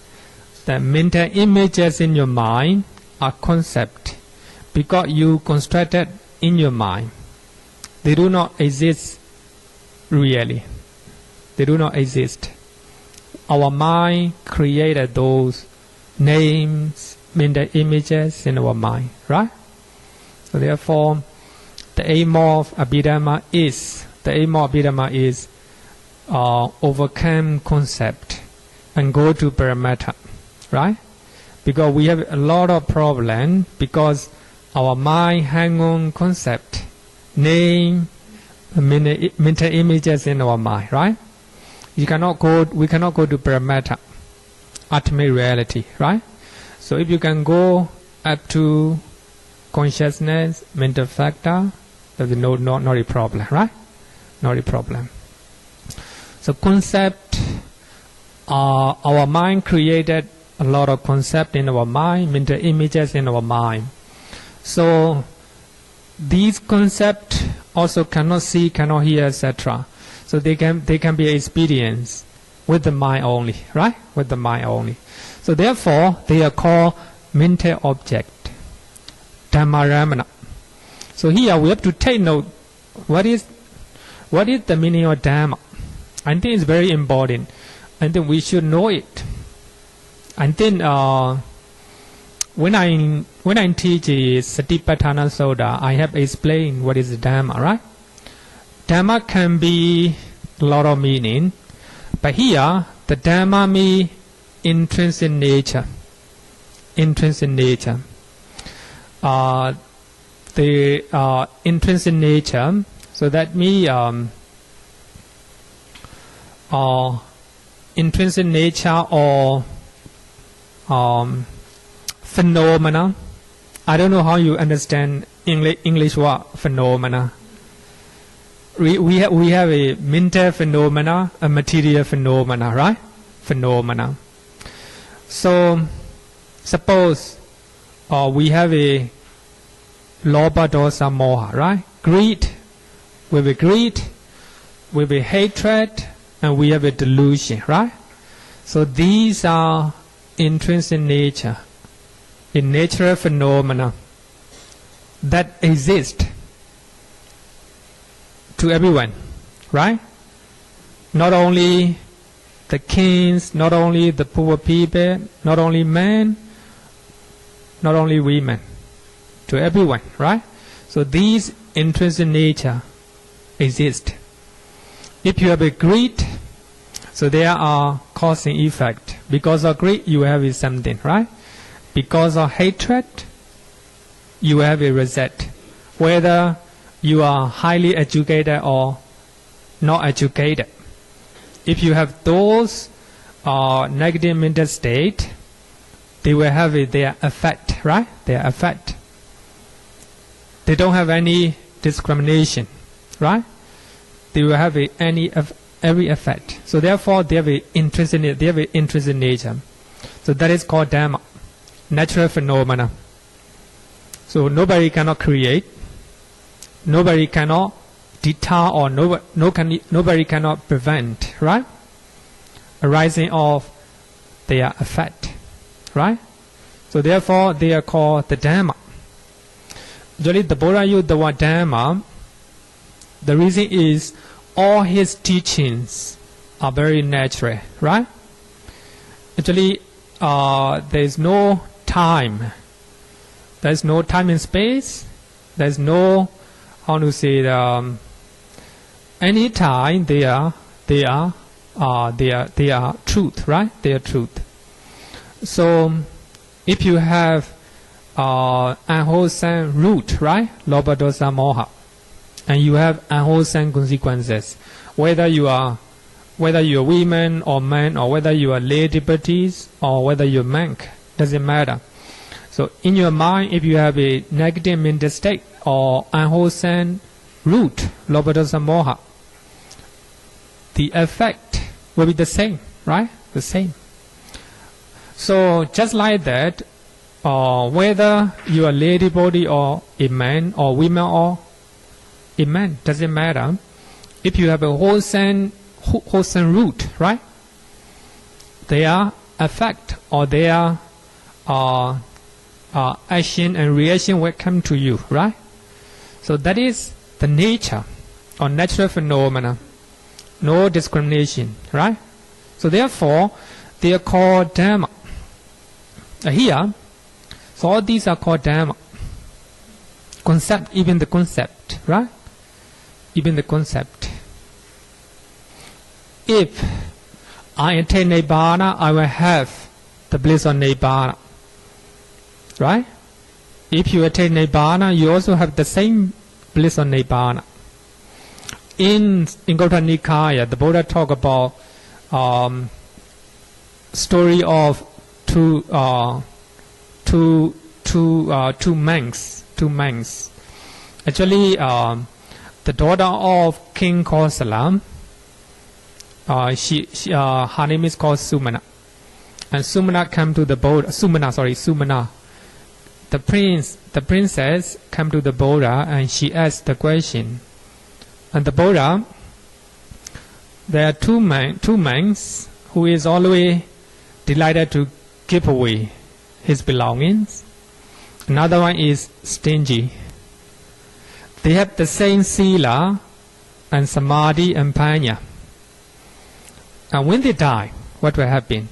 Speaker 1: the mental images in your mind are concept because you constructed in your mind. They do not exist really. They do not exist. Our mind created those names, mental images in our mind, right? So therefore, the aim of Abhidhamma is overcome concept and go to Paramattha, right? Because we have a lot of problem because our mind hang on concept, name, mental images in our mind, right? We cannot go to Paramattha, ultimate reality, right? So if you can go up to consciousness, mental factor, there's not a problem, right? Not a problem. So concept, our mind created a lot of concept in our mind, mental images in our mind. So these concepts also cannot see, cannot hear, etc. So they can be experienced with the mind only, right? With the mind only. So therefore, they are called mental object, Dhammaramana. So here we have to take note, what is the meaning of Dhamma? I think it's very important. I think we should know it. I think when I teach Satipatthana Sutta, I have explained what is Dhamma, right? Dhamma can be a lot of meaning, but here the Dhamma means intrinsic nature. Intrinsic nature. The intrinsic nature. So that means intrinsic nature or phenomena. I don't know how you understand English word phenomena. We have a mental phenomena, a material phenomena, right? Phenomena. So suppose we have a lobha, dosa, moha, right? Greed, we have a greed, we have a hatred, and we have a delusion, right? So these are intrinsic nature, a natural phenomena that exist to everyone, right? Not only the kings, not only the poor people, not only men, not only women, to everyone, right? So these intrinsic nature exist. If you have a greed, so there are cause and effect. Because of greed, you have something, right? Because of hatred, you have a result. Whether you are highly educated or not educated. If you have those negative mental state, they will have their effect, right? Their effect. They don't have any discrimination, right? They will have every effect. So therefore, they have an intrinsic nature. So that is called Dhamma, natural phenomena. So nobody cannot create, nobody cannot deter, or nobody cannot prevent, right? Arising of their effect, right? So therefore, they are called the Dhamma. Usually the Buddha used the word Dhamma. The reason is all his teachings are very natural, right? Actually, there is no time. There is no time and space. There is no, how to say, any time they are truth, right? They are truth. So, if you have unwholesome root, right? Lobha, dosa, moha. And you have unwholesome consequences. Whether you are women or men, or whether you are lay devotees, or whether you're monk, doesn't matter. So in your mind, if you have a negative mental state or unwholesome root, lobha, dosa, moha, the effect will be the same, right? The same. So just like that, whether you are lay devotee or a man or women or a man, doesn't matter. If you have a wholesome root, right? Their effect or their action and reaction will come to you, right? So that is the nature or natural phenomena. No discrimination, right? So therefore, they are called Dhamma. Here, so all these are called Dhamma. Concept, even the concept, right? Even the concept. If I attain Nibbana, I will have the bliss of Nibbana. Right? If you attain Nibbana, you also have the same bliss of Nibbana. In Anguttara Nikaya, the Buddha talk about story of two monks. Actually, the daughter of King Kosala, her name is called Sumana, and Sumana come to the Buddha. Sumana. The princess come to the Buddha, and she asked the question. And the Buddha, there are two monks who is always delighted to give away his belongings. Another one is stingy. They have the same sila and samadhi and panya. And when they die, what will happen?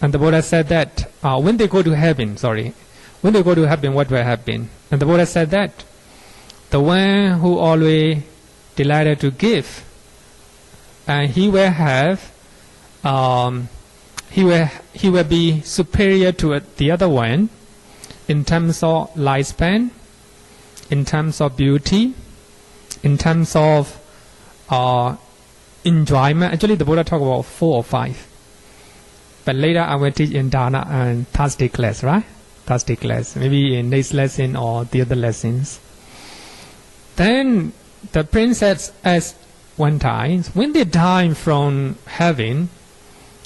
Speaker 1: And the Buddha said that when they go to heaven, what will happen? And the Buddha said that the one who always delighted to give, and he will have, he will be superior to the other one in terms of lifespan, in terms of beauty, in terms of enjoyment. Actually, the Buddha talked about 4 or 5. But later I will teach in Dana and Thursday class, right? Thursday class, maybe in next lesson or the other lessons. Then the princess asked one time, when they die from heaven,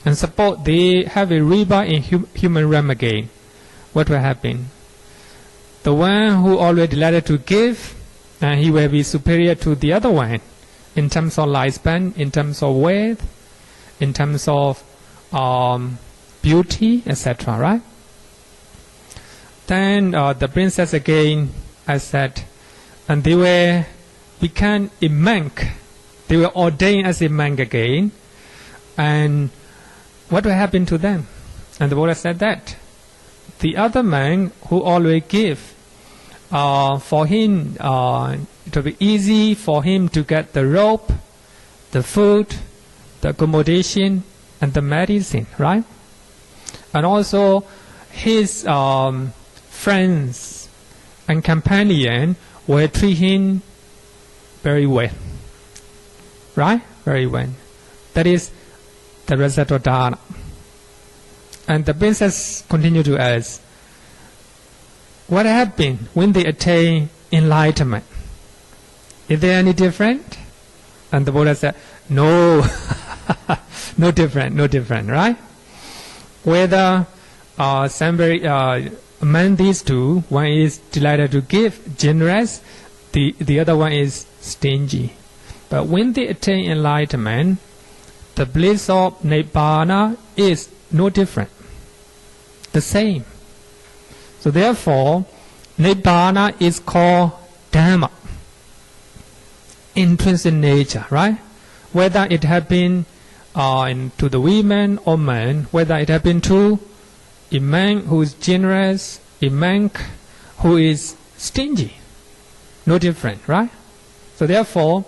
Speaker 1: and suppose they have a rebirth in human realm again, what will happen? The one who already delighted to give, and he will be superior to the other one in terms of lifespan, in terms of wealth, in terms of beauty, etc. Right? Then the princess again, I said, and they will become a monk. They will ordain as a monk again. And what will happen to them? And the Buddha said that the other monk who always give, for him it will be easy for him to get the rope, the food, the accommodation, and the medicine, right? And also his friends and companion will treat him very well, right? Very well. That is the result of Dharma. And the princess continued to ask, what happened when they attain enlightenment? Is there any different? And the Buddha said, no, no different, right? Whether somebody among these two, one is delighted to give, generous, the other one is stingy. But when they attain enlightenment, the bliss of Nibbana is no different, the same. So therefore, Nibbana is called Dhamma, intrinsic nature, right? Whether it happened to the women or men, whether it happened to a man who is generous, a monk who is stingy, no different, right? So therefore,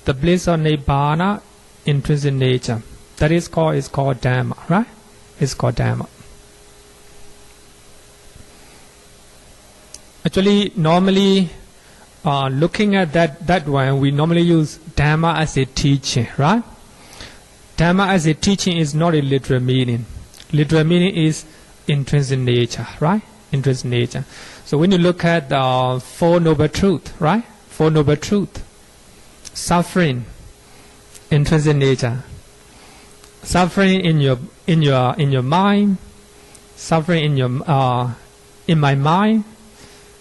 Speaker 1: the bliss of Nibbana, intrinsic nature, that is called Dhamma, right? It's called Dhamma. Actually, normally, looking at that one, we normally use Dhamma as a teaching, right? Dhamma as a teaching is not a literal meaning. Literal meaning is intrinsic nature, right? Intrinsic nature. So when you look at the Four Noble Truths, right? Four Noble Truths. Suffering, intrinsic nature. Suffering in your mind, suffering in my mind,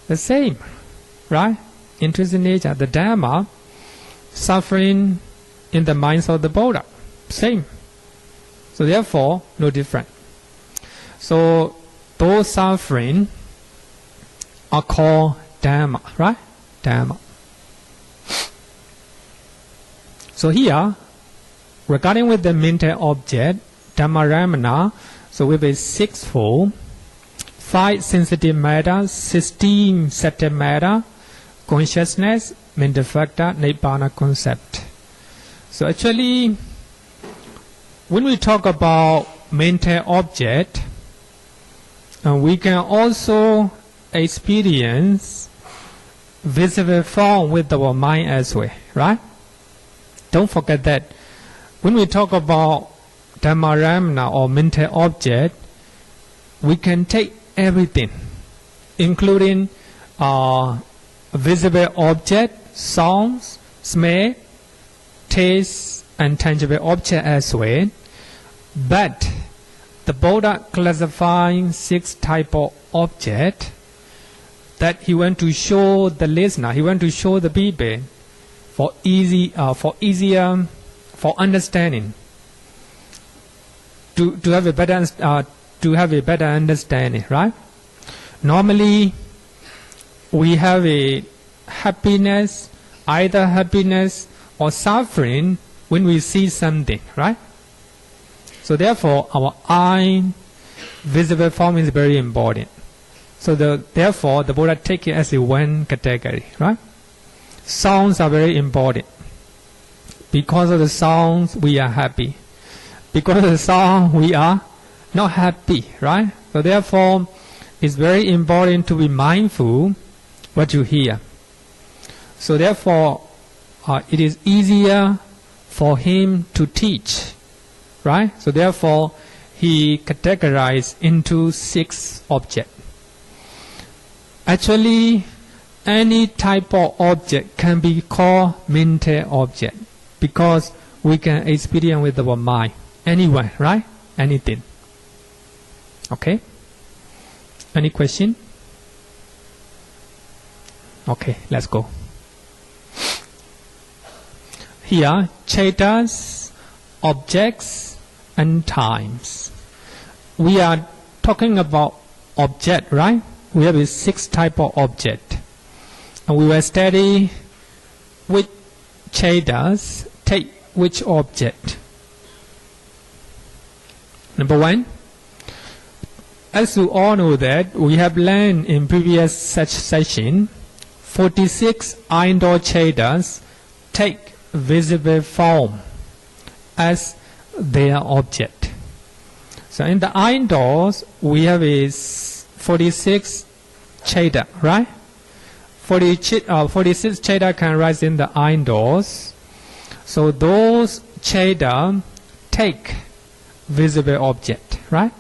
Speaker 1: the same, right? Intrinsic nature. The Dhamma, suffering in the minds of the Buddha, same. So therefore, no different. So those suffering are called Dhamma, right? Dhamma. So here, regarding with the mental object, Dhammaramana, so we have a sixfold, 5 sensitive matter, 16 subtle matter, consciousness, mental factor, Nibbana concept. So actually, when we talk about mental object, we can also experience visible form with our mind as well, right? Don't forget that. When we talk about Dhammaramana or mental object, we can take everything, including visible object, sounds, smell, taste, and tangible object as well. But the Buddha classifying 6 type of object that he want to show the listener, he want to show the people for easier understanding, to have a better understanding, right? Normally, we have a happiness, either happiness or suffering when we see something, right? So therefore, our eye, visible form is very important. So therefore, the Buddha take it as a one category, right? Sounds are very important. Because of the sounds, we are happy. Because of the sound, we are not happy, right? So therefore, it's very important to be mindful what you hear. So therefore, it is easier for him to teach, right? So therefore, he categorized into 6 objects. Actually, any type of object can be called mental object because we can experience with our mind. Anyway, right? Anything. Okay? Any question? Okay, let's go. Here, chetas, objects, and times. We are talking about object, right? We have a 6 type of object. And we will study which chetas take which object. Number 1, as you all know that we have learned in previous such session, 46 indoor chetas take visible form as their object. So in the indoors, we have a 46 cheta, right? 46 cheta can rise in the indoors. So those cheta take visible object, right?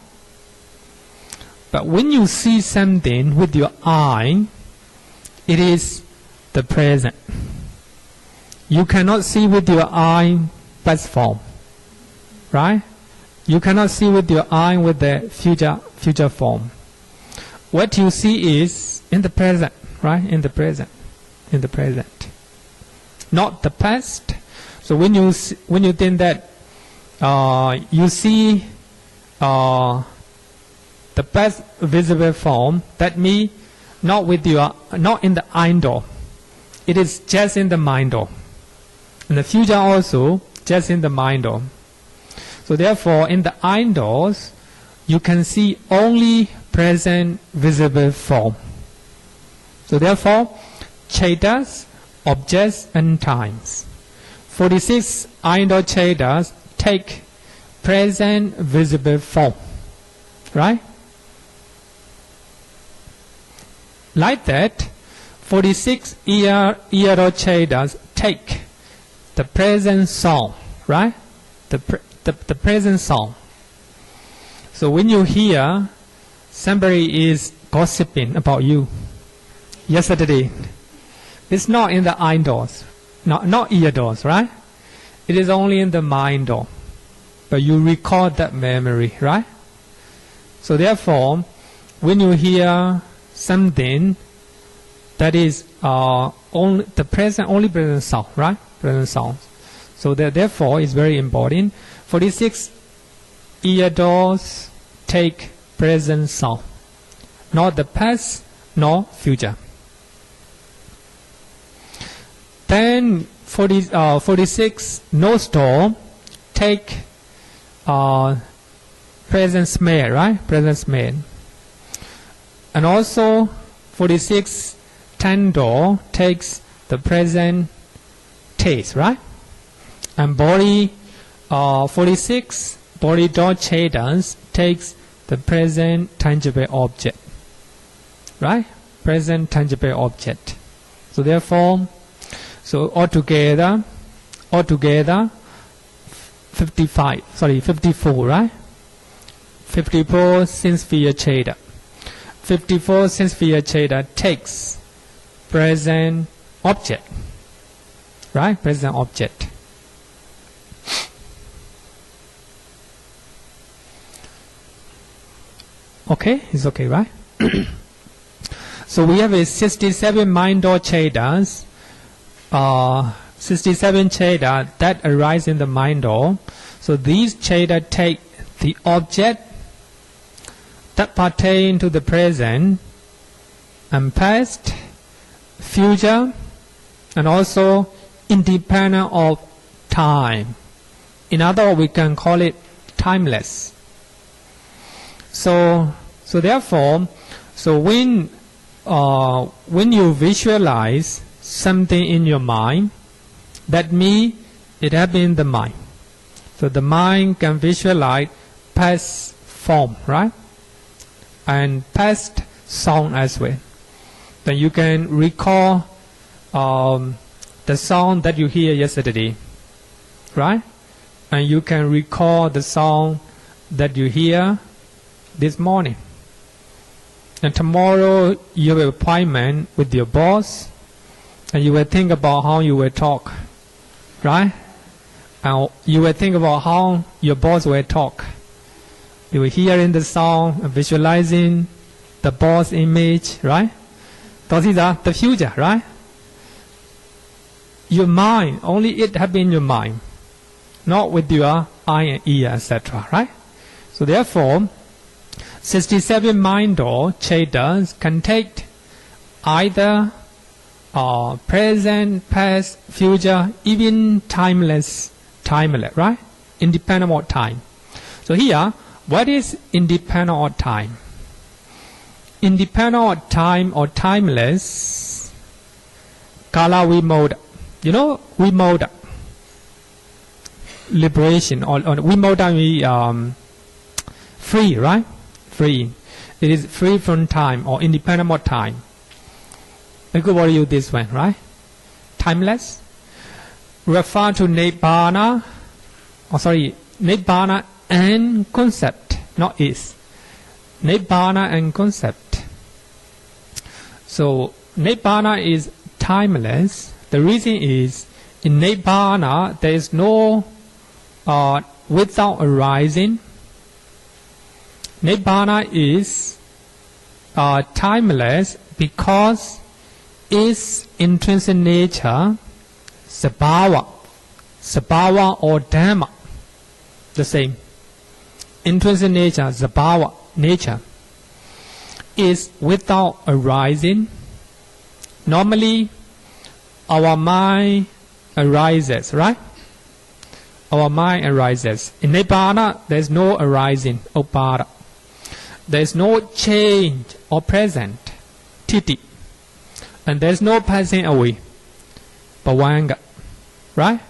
Speaker 1: But when you see something with your eye, it is the present. You cannot see with your eye past form, right? You cannot see with your eye with the future form. What you see is in the present, right? In the present, not the past. So when you think that you see the past visible form, that means not in the indoor. It is just in the mind door. In the future also, just in the mind door. So therefore, in the indoors, you can see only present visible form. So therefore, chetas, objects, and times. 46 indoor chetas take present visible form, right? Like that, 46 ear chetas take the present sound, right? The present sound. So when you hear somebody is gossiping about you yesterday, it's not in the eye doors, not ear doors, right? It is only in the mind door. But you record that memory, right? So therefore, when you hear something that is only present sound, right? Present sound. So therefore, it's very important. 46 ear doors take present sound, not the past nor future. Then 46 nose door take present smell, right? Present smell. And also 46 tongue door takes the present taste, right? And body 46 body door chetas takes the present tangible object, right? Present tangible object. So therefore, altogether 54, right? 54 sense sphere cheta. 54 sense sphere cheta takes present object, right? Present object. Okay, it's okay, right? So we have a 67 mind door chetas, 67 cheta that arise in the mind door. So these cheta take the object that pertain to the present and past, future, and also independent of time. In other words, we can call it timeless. So therefore, when you visualize something in your mind, that means it happened in the mind. So the mind can visualize past form, right? And past sound as well. Then you can recall the sound that you hear yesterday, right? And you can recall the sound that you hear this morning. And tomorrow you have an appointment with your boss, and you will think about how you will talk, right? And you will think about how your boss will talk. You will hear in the sound, visualizing the boss image, right? Those are the future, right? Your mind, only it happens in your mind, not with your eye and ear, etc., right? So therefore, 67 mind door chetas can take either present, past, future, even timeless, right? Independent of time. So here, what is independent of time? Independent of time or timeless, kala vimoda. You know, vimoda, liberation, or vimoda means free, right? Free. It is free from time or independent of time. I could worry you this one, right? Timeless. Refer to Nibbana, Nibbana and concept, not is. Nibbana and concept. So Nibbana is timeless. The reason is, in Nibbana there is no without arising. Nibbana is timeless because its intrinsic nature, sabhava or Dhamma, the same. Intrinsic nature, sabhava, nature, is without arising. Normally, our mind arises, right? Our mind arises. In Nibbana, there is no arising, upada. There is no change or present, titi. And there is no passing away, bhavanga, right?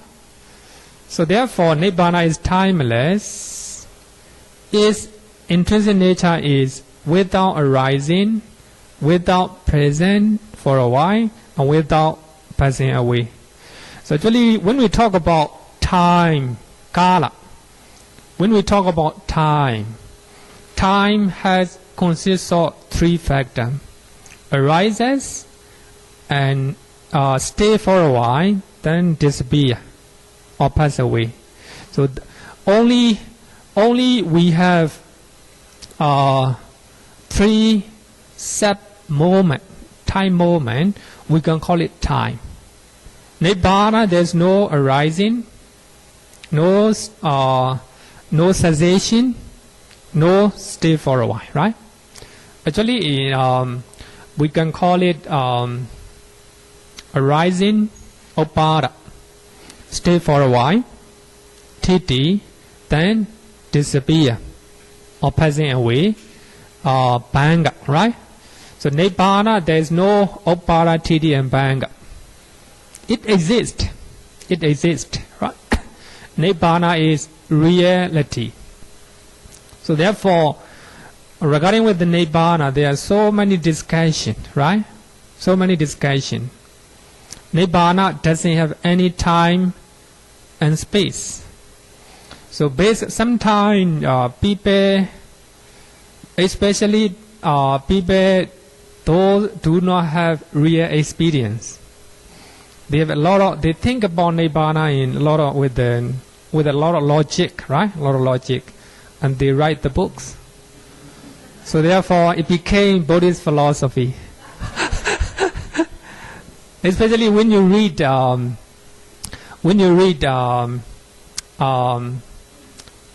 Speaker 1: So therefore, Nibbana is timeless. Its intrinsic nature is without arising, without present for a while, and without passing away. So actually, when we talk about time, kala, when we talk about time has consists of three factors: arises and stay for a while, then disappear or pass away. So only we have three set moment, time moment. We can call it time. Nibbana, there's no arising, no cessation, no stay for a while, right? Actually, we can call it arising, upada, stay for a while, titi, then disappear or passing away, banga, right? So nibbana, there is no upada, titi, and banga. It exists, right? Nibbana is reality. So therefore, regarding with the nibbana, there are so many discussions, right? So many discussions. Nibbana doesn't have any time and space. So sometimes people, especially people those do not have real experience, they have they think about nibbana in with a lot of logic, right? A lot of logic, and they write the books. So therefore, it became Buddhist philosophy. Especially when you read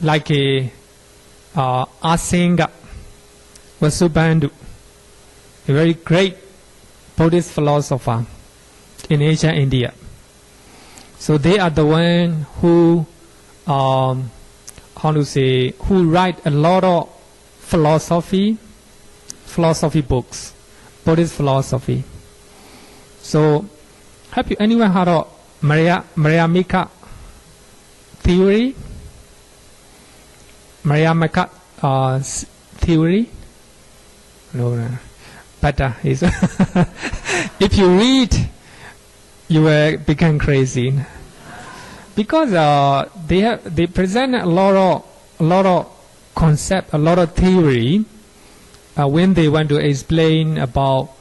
Speaker 1: like a Asenga Vasubandhu, a very great Buddhist philosopher in Asia, India. So they are the one who who write a lot of philosophy books, Buddhist philosophy. So, have you anyone heard of Mariamika theory? Mariamika theory? No. Better is if you read, you will become crazy, because they present a lot of concept, a lot of theory when they want to explain about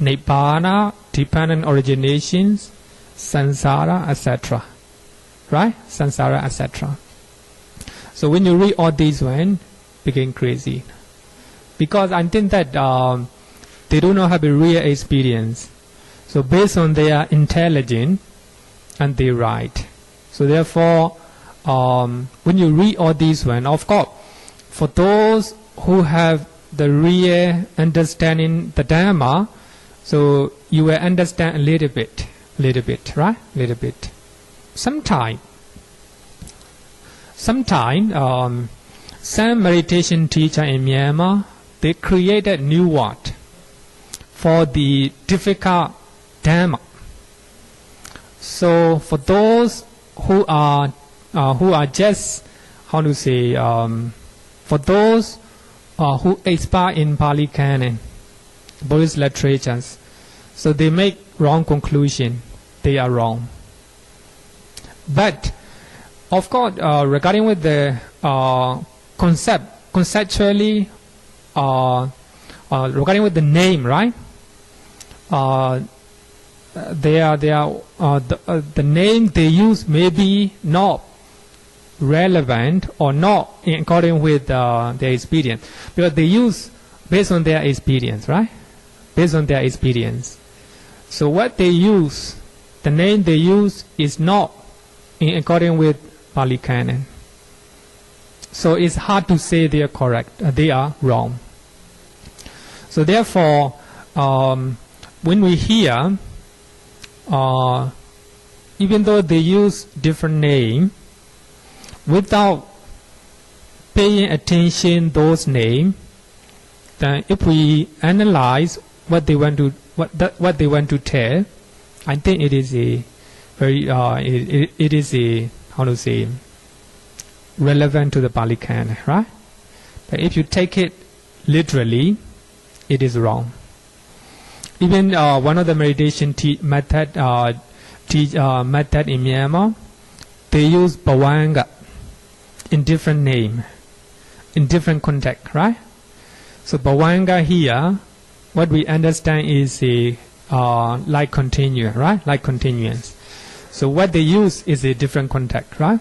Speaker 1: Nibbana, dependent originations, samsara, etc. Right? Samsara, etc. So when you read all these one, become crazy, because I think that they do not have a real experience. So based on their intelligence, and they write. So therefore, when you read all these one, of course, for those who have the real understanding the Dhamma, so you will understand a little bit, right? Little bit. Sometime, some meditation teacher in Myanmar, they created new word for the difficult Dhamma. So for those who are just for those who expert in Pali Canon, Buddhist literatures, so they make wrong conclusion. They are wrong. But of course, regarding with the conceptually, regarding with the name, right? The name they use may be not relevant or not in accordance with their experience, because they use based on their experience, right? Based on their experience. So what they use, the name they use is not in accordance with Pali Canon. So it's hard to say they are correct, they are wrong. So therefore, when we hear, even though they use different name, without paying attention those names, then if we analyze what they want to tell, I think it is a very it is a relevant to the Pali Canon, right? But if you take it literally, it is wrong. Even one of the meditation method method in Myanmar, they use Bhavanga in different name, in different context, right? So Bhavanga here, what we understand is a like continuous, right? Like continuance. So what they use is a different context, right?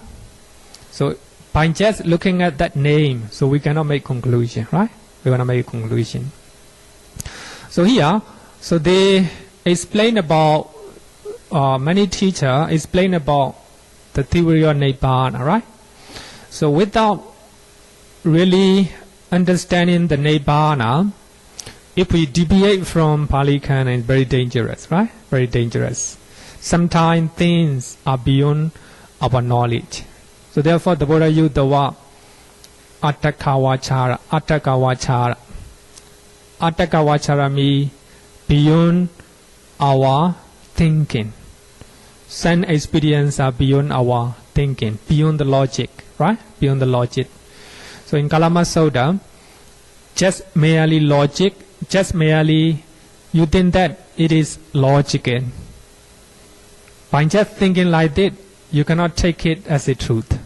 Speaker 1: So by just looking at that name, so we cannot make conclusion, right? We cannot make a conclusion. So here, so they explain about, many teachers explain about the theory of Nibbana, right? So without really understanding the Nibbana, if we deviate from Pali Canon, it's very dangerous, right? Very dangerous. Sometimes things are beyond our knowledge. So therefore the Buddha used the word Attakavachara. Attakavachara. Attakavachara means beyond our thinking. Sense experience are beyond our thinking, beyond the logic, right? Beyond the logic. So in Kalama Sutta, just merely logic, just merely you think that it is logical. By just thinking like that, you cannot take it as a truth,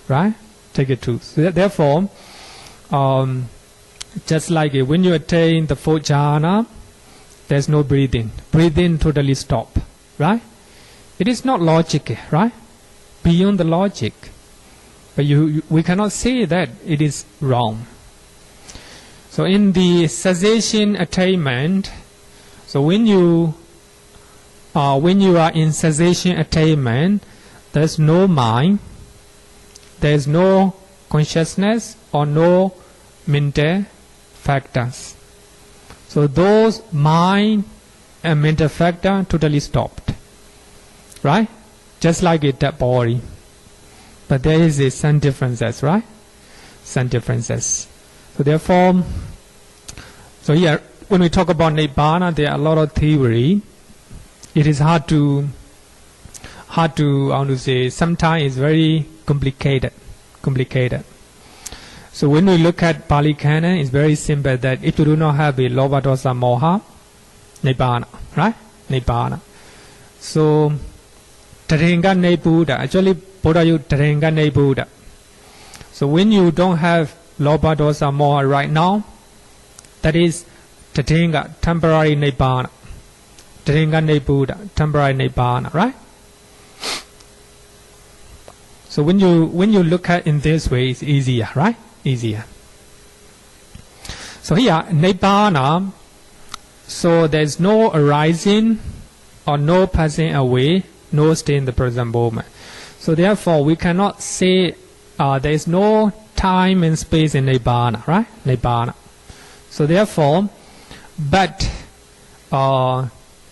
Speaker 1: right? Take it truth. So therefore, just like when you attain the fourth jhana, there's no breathing. Breathing totally stop, right? It is not logic, right? Beyond the logic. But we cannot say that it is wrong. So in the cessation attainment, so when you are in cessation attainment, there's no mind, there's no consciousness or no mental factors. So those mind and mental factor totally stopped, right? Just like a dead body. But there is some differences, right? Some differences. So therefore, so here when we talk about Nibbana, there are a lot of theory. It is hard to I want to say, sometimes it's very complicated. So when we look at Pali Canon, it's very simple that if you do not have a Lobha Dosa Moha, Nibbana, right? Nibbana. So Tathanga Ne Buddha, actually Buddha used Tathanga Ne Buddha. So when you don't have Lobha Dosa Moha right now, that is Tathanga, temporary Nibbana. Tathanga Ne Buddha, temporary Nibbana, right? So when you look at in this way, it's easier, right? Easier. So here, Nibbana, so there's no arising or no passing away, no stay in the present moment. So therefore, we cannot say there is no time and space in Nibbana, right? Nibbana. So therefore, but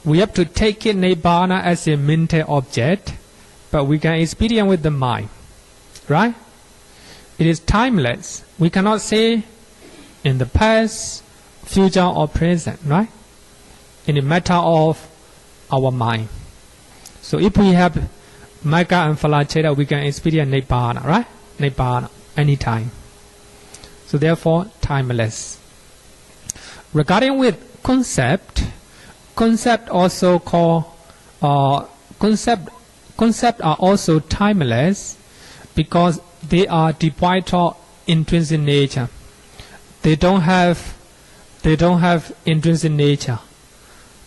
Speaker 1: we have to take it Nibbana as a mental object, but we can experience with the mind, right? It is timeless. We cannot say in the past, future or present, right? In the matter of our mind. So if we have Magga and Phalaccheda, we can experience Nibbana, right? Nibbana, anytime. So therefore, timeless. Regarding with concept also called concept are also timeless because they are devoid of intrinsic nature. They don't have intrinsic nature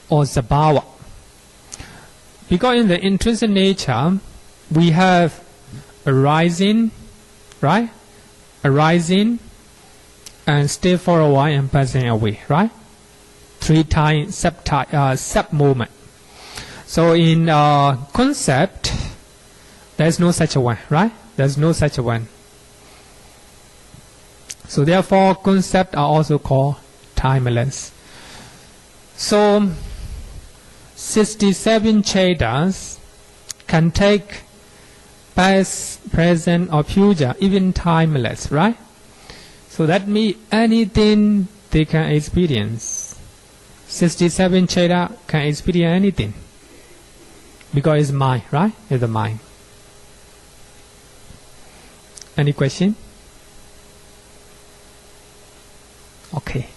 Speaker 1: or sabhava. Because in the intrinsic nature we have arising, right? Arising and stay for a while and passing away, right? 3 times sub moment. So in concept, there's no such a one, right? There's no such a one. So therefore, concepts are also called timeless. So 67 chetas can take past, present, or future, even timeless, right? So that means anything they can experience. 67 cheta can experience anything. Because it's mind, right? It's the mind. Any question? Okay.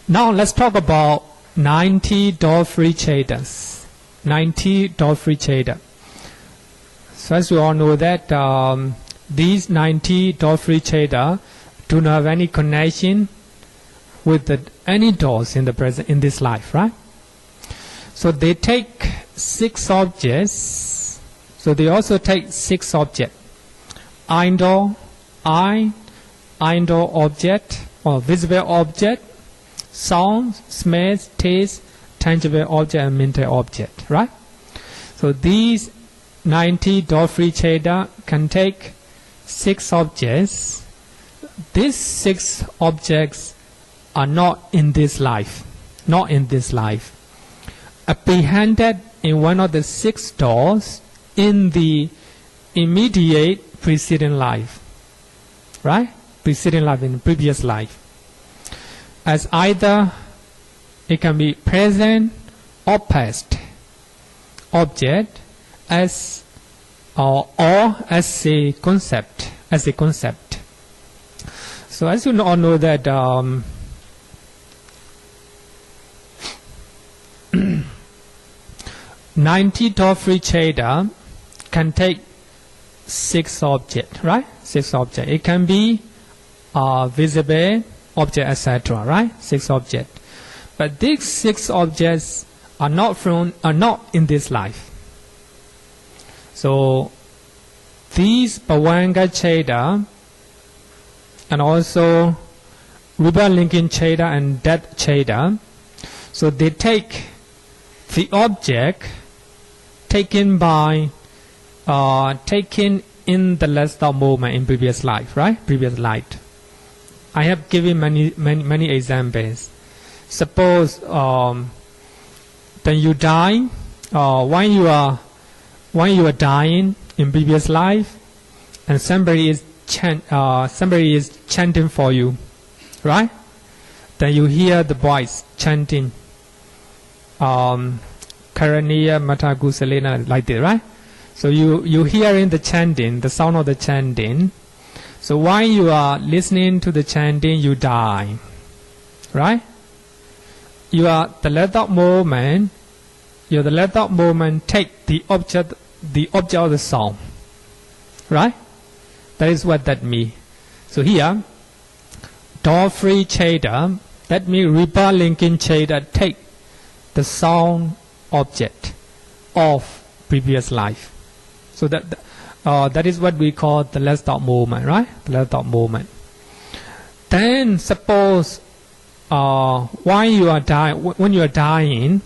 Speaker 1: Now let's talk about 90 door-free chetas. 90 door-free cheta. So as we all know that these 90 door-free cheta do not have any connection with any doors in the present, in this life, right? So they take 6 objects. So they also take 6 objects. Indoor object or visible object, sound, smell, taste, tangible object and mental object, right? So these 90 door-free cheta can take 6 objects. These 6 objects are not in this life, not in this life. Apprehended in one of the 6 doors in the immediate preceding life, right? Preceding life, in previous life. As either it can be present or past object, as or as a concept, So as you all know that 90 door-free cheta can take 6 objects, right? 6 objects. It can be visible object, etc., right? 6 objects. But these 6 objects are not in this life. So these Bhavanga cheta and also rebirth linking cheta and death cheta, so they take the object taken in the last moment in previous life, right? Previous life. I have given many examples. Suppose then you die, when you are dying in previous life, and somebody is chanting for you, right? Then you hear the voice chanting, Karaniya Mata Gusalena, like that, right? So you hearing the chanting, the sound of the chanting. So while you are listening to the chanting, you die, right? You are the let-out moment. You are the let-out moment. Take the object of the song, right? That is what that means. So here, door-free cheta, that means rebirth linking cheta, take the sound object of previous life. So that is what we call the last out moment, right? The last out moment. Then suppose when you are dying,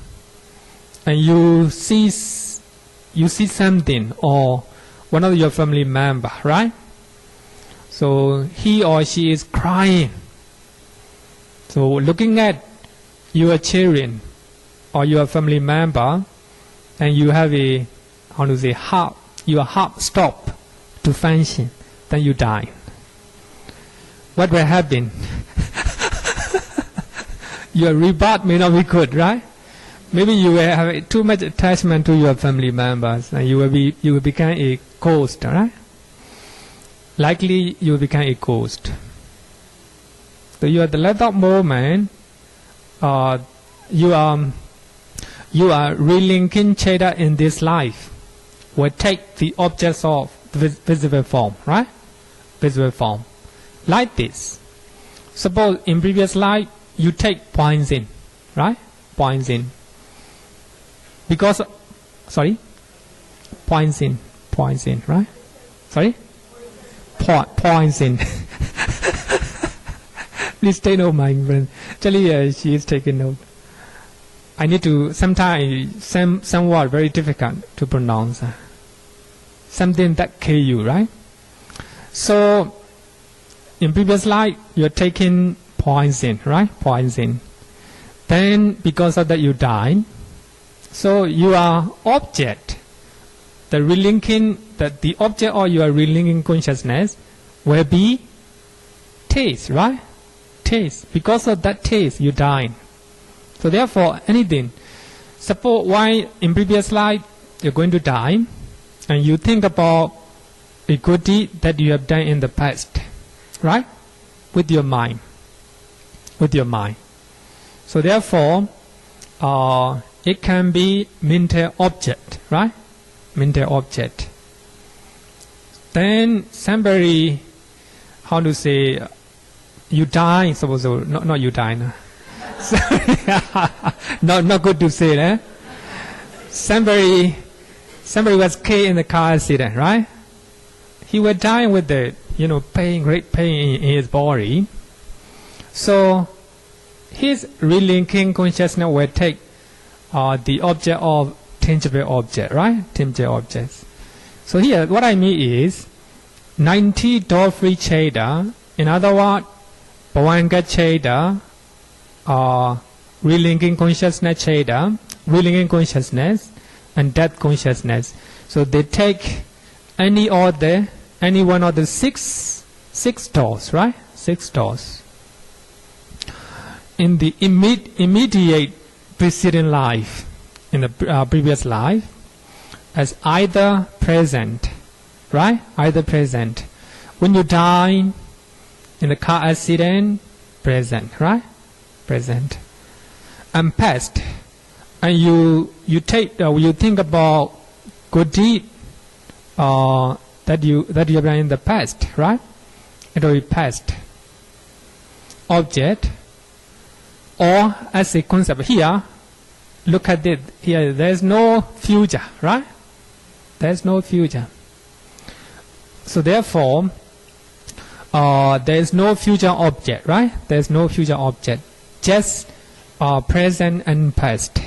Speaker 1: and you see something or one of your family member, right? So he or she is crying. So looking at your children or your family member, and you have your heart stop to function, then you die. What will happen? Your rebirth may not be good, right? Maybe you will have too much attachment to your family members, and you will become a ghost, right? Likely you will become a ghost. So you are the let-out moment. You are relinking cheta in this life. Will take the objects of visible form, right? Visible form, like this. Suppose in previous life you take poison, right? Poison. Because, poison, right? Sorry? Poison. Please take note, my friend. Actually, she is taking note. I need to, sometimes, some word very difficult to pronounce. Something that kill you, right? So, in previous life, you're taking poison, right? Poison. Then, because of that, you die. So, you are object. The relinking, the object or your relinking consciousness will be taste, right? Taste. Because of that taste, you die. So therefore, anything. Suppose why in previous life you're going to die, and you think about a good deed that you have done in the past, right? With your mind. So therefore, it can be mental object, right? Mental object. Then somebody, how to say, you die, suppose, not you die, no. not good to say, eh? Somebody was killed in the car accident, right? He was dying with the, pain, great pain in his body. So his relinking consciousness will take the object of tangible object, right? Tangible objects. So here, what I mean is 90 door-free cheda, in other words, bhavanga cheda, relinking consciousness cheda, relinking consciousness, and death consciousness. So they take any one of the six doors, right? 6 doors. In the immediate preceding life, in the previous life, as either present, right? Either present. When you die in the car accident, present, right? Present. And past. And you think about good deed that you have done in the past, right? It will be past. Object. Or as a concept here, look at it here. There is no future, right? There is no future. So therefore, there is no future object, right? There is no future object. Just present and past.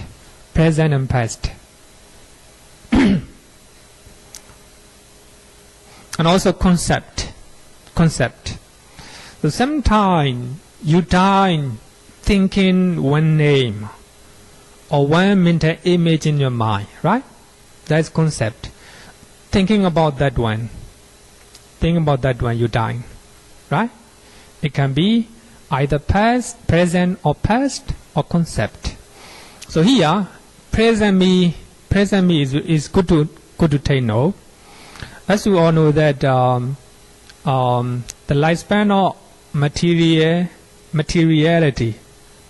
Speaker 1: Present and past. And also concept. So sometimes you die thinking one name or one mental image in your mind, right? That's concept. Thinking about that one, you die, right? It can be either past, present, or past, or concept. So here, present me is good to take note. As we all know that the lifespan of materiality,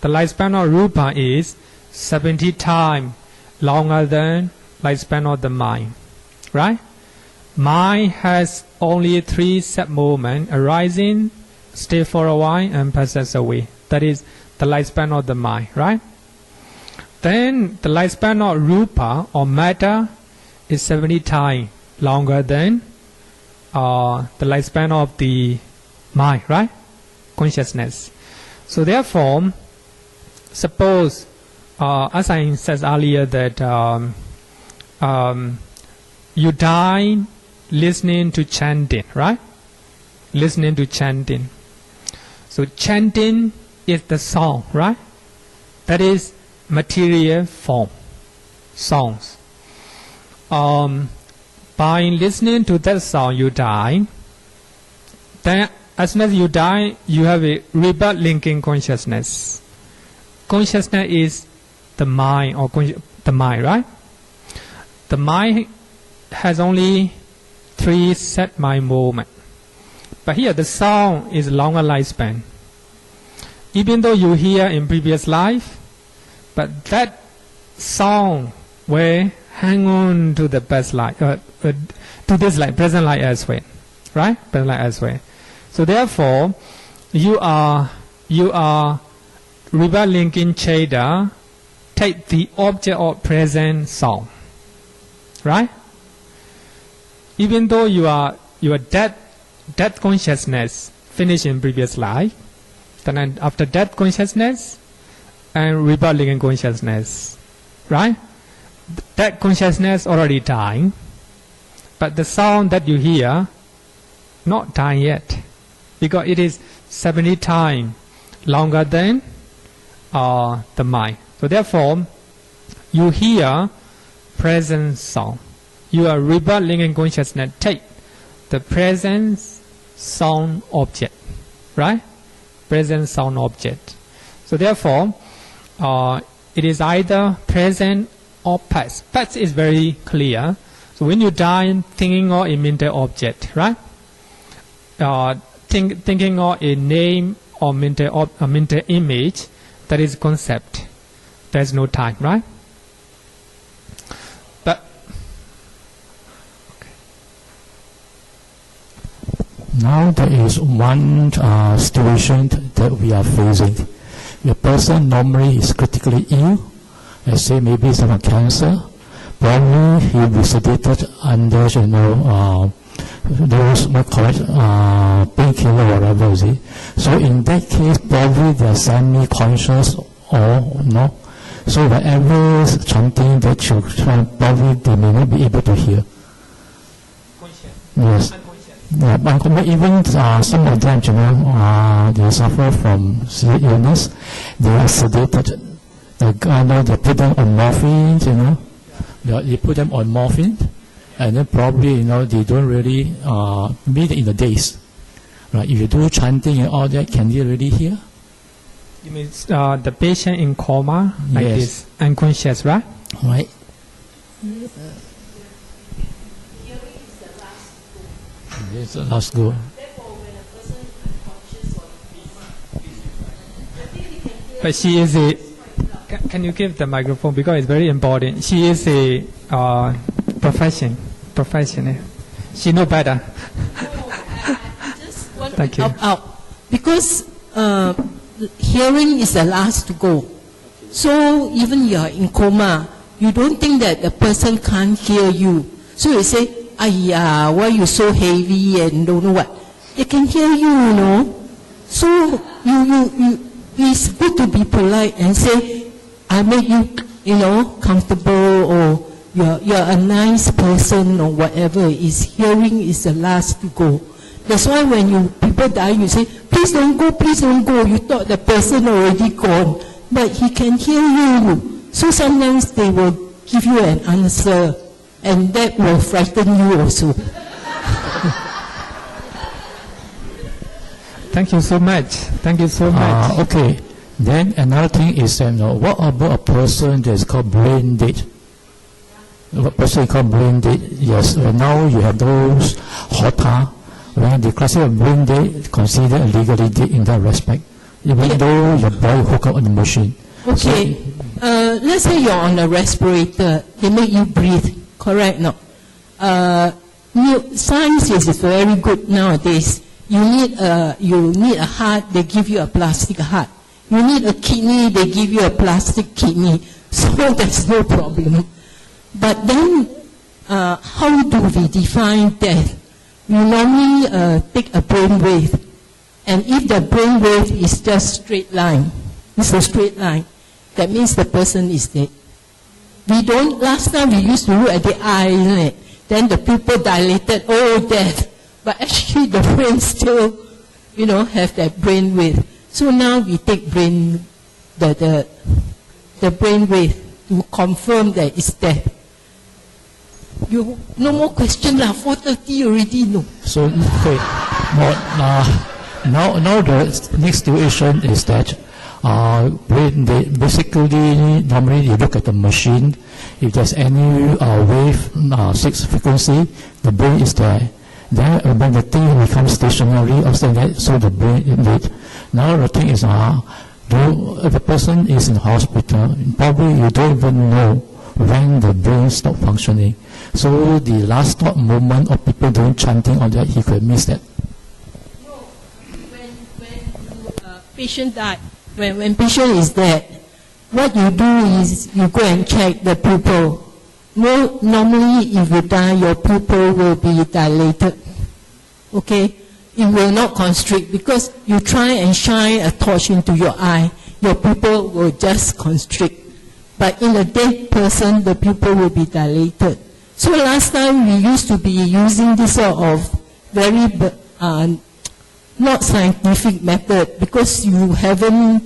Speaker 1: the lifespan of rupa is 70 times longer than lifespan of the mind, right? Mind has only 3 set moments: arising, stay for a while, and passes away. That is the lifespan of the mind, right? Then the lifespan of rupa or matter is 70 times longer than the lifespan of the mind, right? Consciousness. So therefore, suppose, as I said earlier, that you die listening to chanting, right? Listening to chanting. So chanting is the song, right? That is material form, songs. By listening to that song, you die. Then, as soon as you die, you have a rebirth linking consciousness. Consciousness is the mind, or the mind, right? The mind has only 3 set mind movement. But here, the song is longer lifespan. Even though you hear in previous life, but that song will hang on to the past life, to this life, present life as well, right? Present life as well. So therefore, you are rebirth linking cheda, take the object of present song, right? Even though you are dead consciousness finished in previous life, then after death consciousness and rebirth linking consciousness, right? That consciousness already dying, but the sound that you hear not dying yet, because it is 70 times longer than the mind. So therefore, you hear present sound. You are rebirth linking consciousness take the present sound object, right? Present sound object. So therefore, it is either present or past. Past is very clear. So when you die, thinking of a mental object, right? Thinking of a name or mental image, That is concept. There's no time, right? But okay.
Speaker 2: Now there is one situation that we are facing. The person normally is critically ill, let's say maybe some cancer. Probably he will be sedated under, those what call it, painkiller or whatever, you see. So in that case, probably they are semi-conscious or no. So whatever chanting that you try, probably they may not be able to hear. Yes. Yeah, but even some of them, they suffer from illness. They are sedated. They put them on morphine, They put them on morphine, and then probably, they don't really meet in the days. Right? If you do chanting and all that, can they really hear?
Speaker 1: You mean the patient in coma, like
Speaker 2: yes.
Speaker 1: this, unconscious, right?
Speaker 2: Right. It's the last go.
Speaker 1: But she is a. Can you give the microphone, because it's very important. She is a professional. She know better.
Speaker 3: Just want
Speaker 1: Thank
Speaker 3: to
Speaker 1: you.
Speaker 3: help out, because hearing is the last to go. So even you are in coma, you don't think that the person can't hear you. So you say, "Ayya, why you so heavy and don't know what?" They can hear you, So you it's good to be polite and say, "I make you, comfortable," or you're a nice person, or whatever it is. Hearing is the last to go. That's why when people die, you say, "Please don't go, please don't go." You thought the person already gone, but he can hear you. So sometimes they will give you an answer, and that will frighten you also.
Speaker 1: Thank you so much. Thank you so much.
Speaker 2: Okay. Then another thing is, what about a person that is called brain dead? A person is called brain dead. Yes. Now you have those HOTA. When they classify brain dead, consider legally dead in that respect, even though your body hooked up on the machine.
Speaker 3: Okay. So, let's say you're on a respirator. They make you breathe. Correct? No. Science is very good nowadays. You need a heart. They give you a plastic heart. You need a kidney. They give you a plastic kidney. So there's no problem. But then, how do we define death? We normally take a brain wave, and if the brain wave is just straight line, it's a straight line, that means the person is dead. We don't. Last time we used to look at the eye, isn't it? Then the pupil dilated, death. But actually the brain still, have that brain wave. So now we take the brain wave to confirm that it's death. You no more question lah. 4:30 already, no.
Speaker 2: So okay, now the next situation is that basically normally you look at the machine. If there's any wave 6 frequency, the brain is there. Then when the thing becomes stationary, so the brain is dead. Now the thing is, if a person is in hospital, probably you don't even know when the brain stops functioning. So the last thought moment of people doing chanting on that, he could miss that.
Speaker 3: No, when patient died, when patient is dead, what you do is you go and check the pupil. No, normally if you die, your pupil will be dilated. Okay, it will not constrict, because you try and shine a torch into your eye, your pupil will just constrict. But in a dead person, the pupil will be dilated. So last time we used to be using this sort of very not scientific method, because you haven't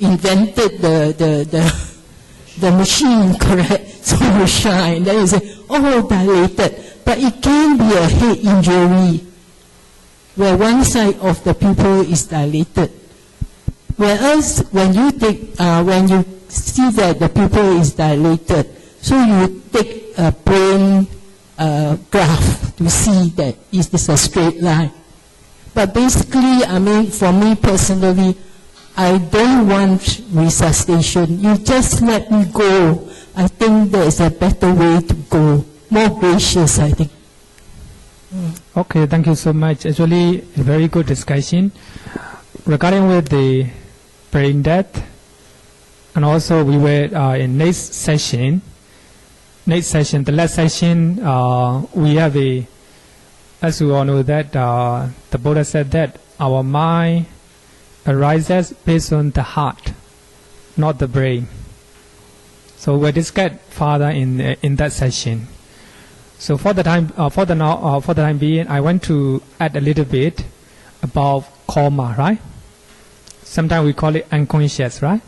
Speaker 3: invented the machine, correct? So you shine, then you say, dilated. But it can be a head injury, where one side of the pupil is dilated. Whereas when you see that the pupil is dilated, so you take a brain graph to see that is this a straight line. But basically, for me personally, I don't want resuscitation. You just let me go. I think there's a better way to go. More gracious, I think.
Speaker 1: Okay, thank you so much. Actually, a very good discussion regarding with the brain death, and also we were in next session. The last session, we have as we all know that the Buddha said that our mind arises based on the heart, not the brain. So we discussed further in that session. So for the time being, I want to add a little bit about coma, right? Sometimes we call it unconscious, right?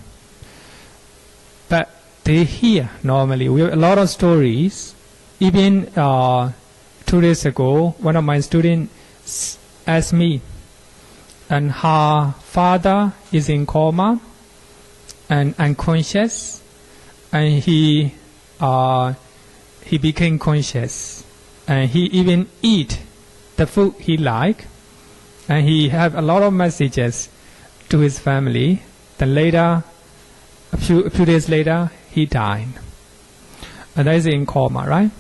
Speaker 1: But they hear normally. We have a lot of stories. Even 2 days ago, one of my students asked me, and her father is in coma and unconscious, and he became conscious, and he even eat the food he like, and he have a lot of messages to his family. Then later, a few days later, he died, and that is in coma, right?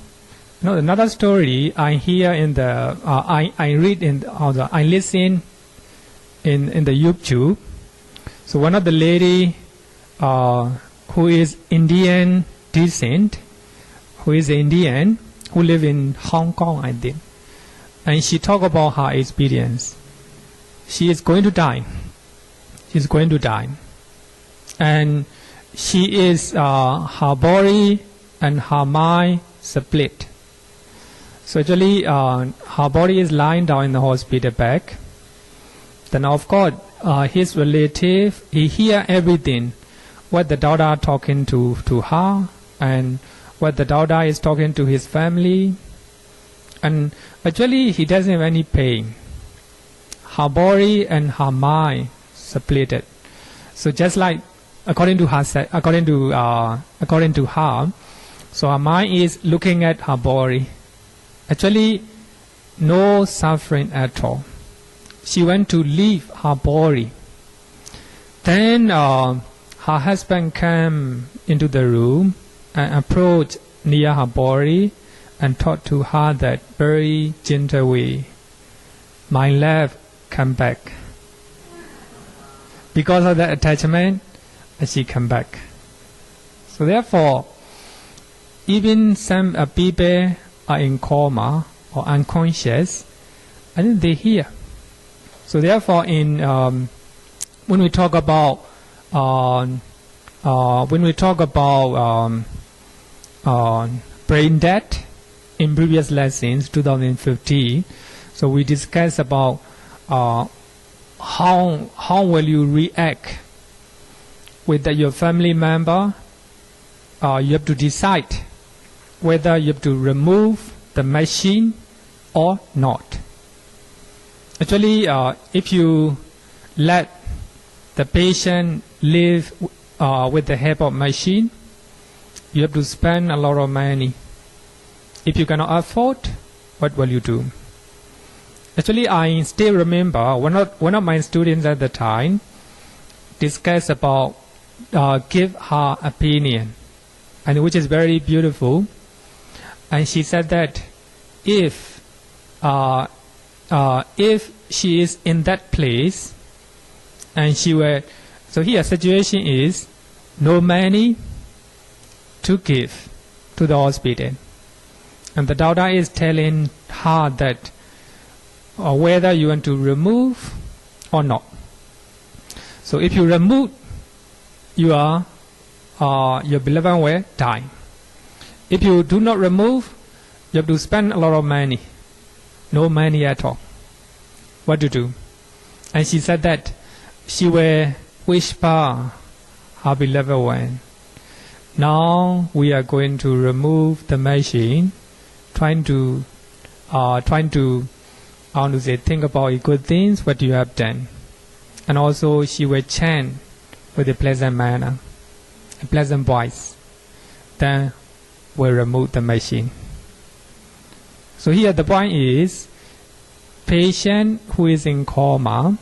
Speaker 1: You know, another story I hear in the I read in I listen in the YouTube. So one of the lady who is Indian descent, who is Indian, who live in Hong Kong, I think, and she talk about her experience. She is going to die. She's going to die, and she is her body and her mind split. So actually, her body is lying down in the hospital bed. Then of course, his relative, he hear everything, what the daughter talking to her, and what the daughter is talking to his family. And actually, he doesn't have any pain. Her body and her mind split. So just like according to her, so her mind is looking at her body. Actually, no suffering at all. She went to leave her body. Then her husband came into the room and approached near her body and talked to her that very gentle way, "My love, come back." Because of that attachment, she come back. So therefore, even some people are in coma or unconscious, and then they hear. So therefore, when we talk about brain death in previous lessons, 2015, so we discussed about how will you react with your family member. You have to decide whether you have to remove the machine or not. Actually, if you let the patient live with the help of machine, you have to spend a lot of money. If you cannot afford, what will you do? Actually, I still remember one of my students at the time discussed about give her opinion, and which is very beautiful. And she said that if she is in that place, and she were, so here situation is no money to give to the hospital, and the daughter is telling her that whether you want to remove or not. So if you remove, your beloved will die. If you do not remove, you have to spend a lot of money. No money at all. What to do? And she said that she will whisper her beloved one, "Now we are going to remove the machine," trying to think about good things what you have done. And also she will chant with a pleasant manner, a pleasant voice. Then will remove the machine. So here the point is, patient who is in coma,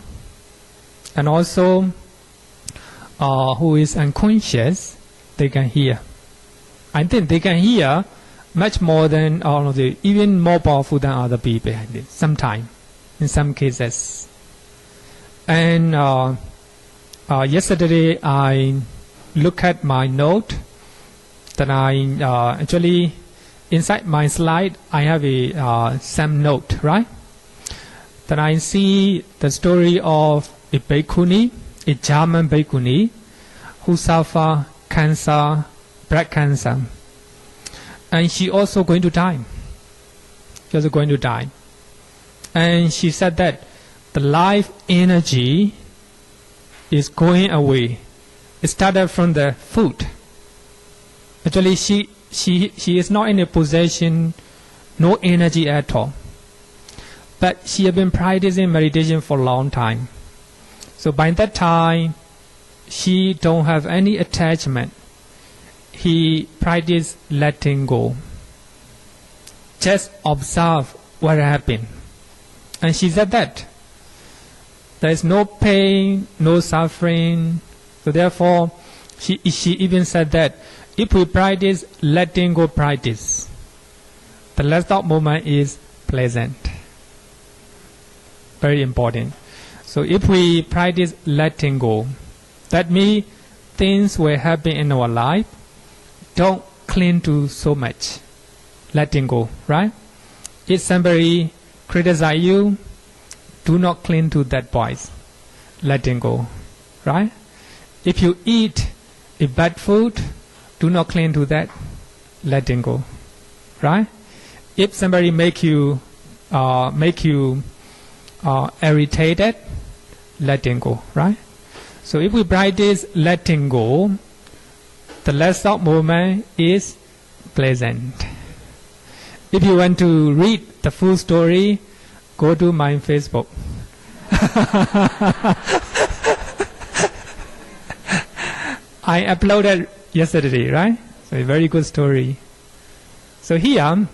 Speaker 1: and also who is unconscious, they can hear. I think they can hear much more than all of the, even more powerful than other people. Sometimes, in some cases. And yesterday I look at my note. That I actually inside my slide I have a some note, right? That I see the story of a bhikkhuni, a German bhikkhuni, who suffer cancer, breast cancer, and she also going to die. She also going to die, and she said that the life energy is going away. It started from the food. Actually, she is not in a possession, no energy at all. But she has been practicing meditation for a long time. So by that time, she don't have any attachment. He practiced letting go. Just observe what happened. And she said that there is no pain, no suffering. So therefore, she even said that if we practice letting go practice, the last thought moment is pleasant. Very important. So if we practice letting go, that means things will happen in our life. Don't cling to so much. Letting go, right? If somebody criticize you, do not cling to that voice. Letting go, right? If you eat a bad food, do not cling to that. Letting go, right? If somebody make you irritated, letting go, right? So if we practice letting go, the last thought moment is pleasant. If you want to read the full story, go to my Facebook. I uploaded yesterday, right? So a very good story. So here,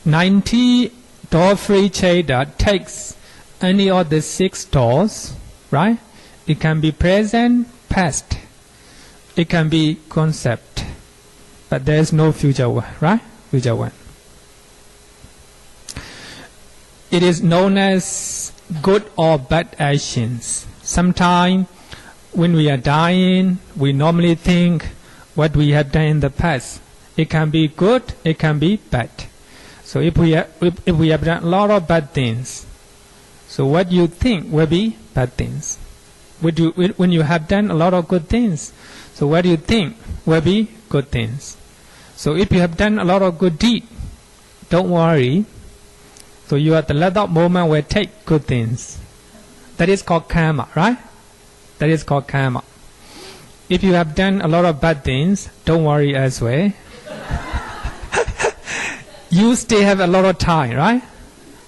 Speaker 1: 90 door-free chair that takes any of the 6 doors, right? It can be present, past. It can be concept. But there is no future one, right? Future one. It is known as good or bad actions. Sometimes when we are dying, we normally think what we have done in the past. It can be good, it can be bad. So if we have done a lot of bad things, so what you think will be bad things. When you have done a lot of good things, so what you think will be good things. So if you have done a lot of good deed, don't worry. So you at the latter moment will take good things. That is called karma, right? That is called karma. If you have done a lot of bad things, don't worry as well. You still have a lot of time, right?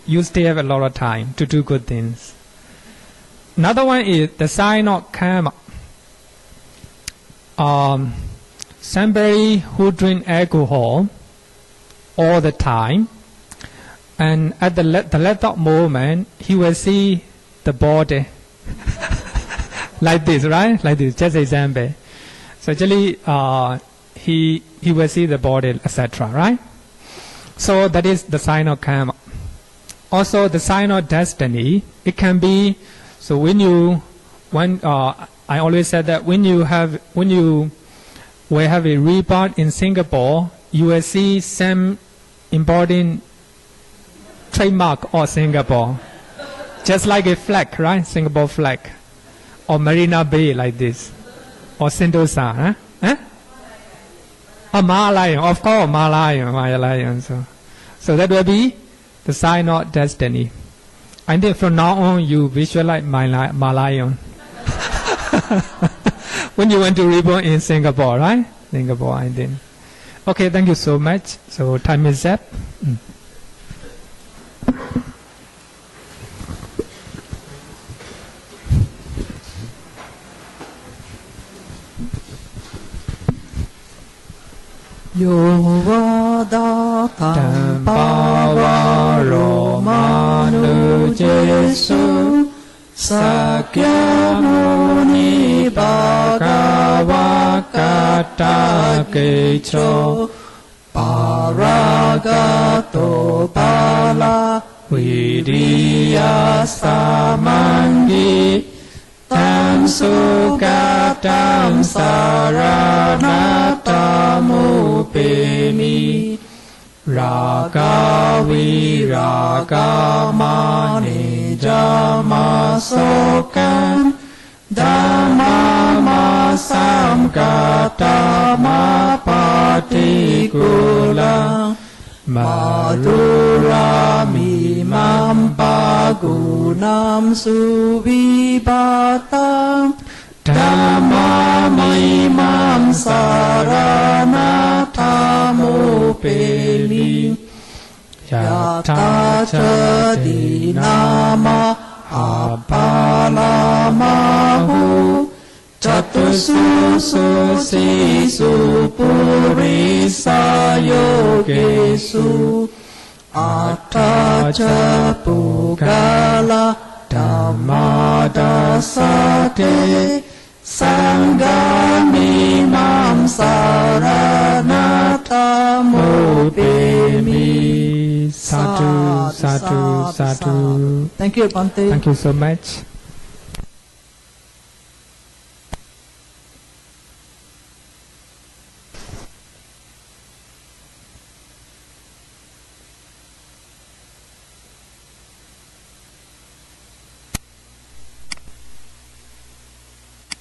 Speaker 1: You still have a lot of time to do good things. Another one is the sign of karma. Somebody who drink alcohol all the time, and at the latter moment, he will see the body like this, right? Like this, just example. So actually, he will see the body, etc., right? So that is the sign of karma. Also, the sign of destiny. It can be so I always said that when you will have a rebirth in Singapore, you will see some important trademark of Singapore, just like a flag, right? Singapore flag, or Marina Bay like this, or Sentosa, huh? Oh, Malayan, of course, Malayan. So that will be the sign of destiny. I think from now on you visualize Malayan. When you want to reborn in Singapore, right? Singapore, I think. Okay, thank you so much. So time is up.
Speaker 4: Yovada Tampavaro Manu Jesu Sakyamuni
Speaker 1: kata kecho paragato pala Viriya samangi tam sukatam saranatam upemi raga viraga mani jama sokam dhamma masam katama patikulang madhura mimam pagunam suvipatam dhamma mimam saranatam upemi yata chadi nama apalamahu Chatusu susisu purisa yogesu Atacha pugala dhammadasate Sangamimam saranatam upemi. Sadhu, sadhu, sadhu.
Speaker 4: Thank you, Bhante.
Speaker 1: Thank you so much.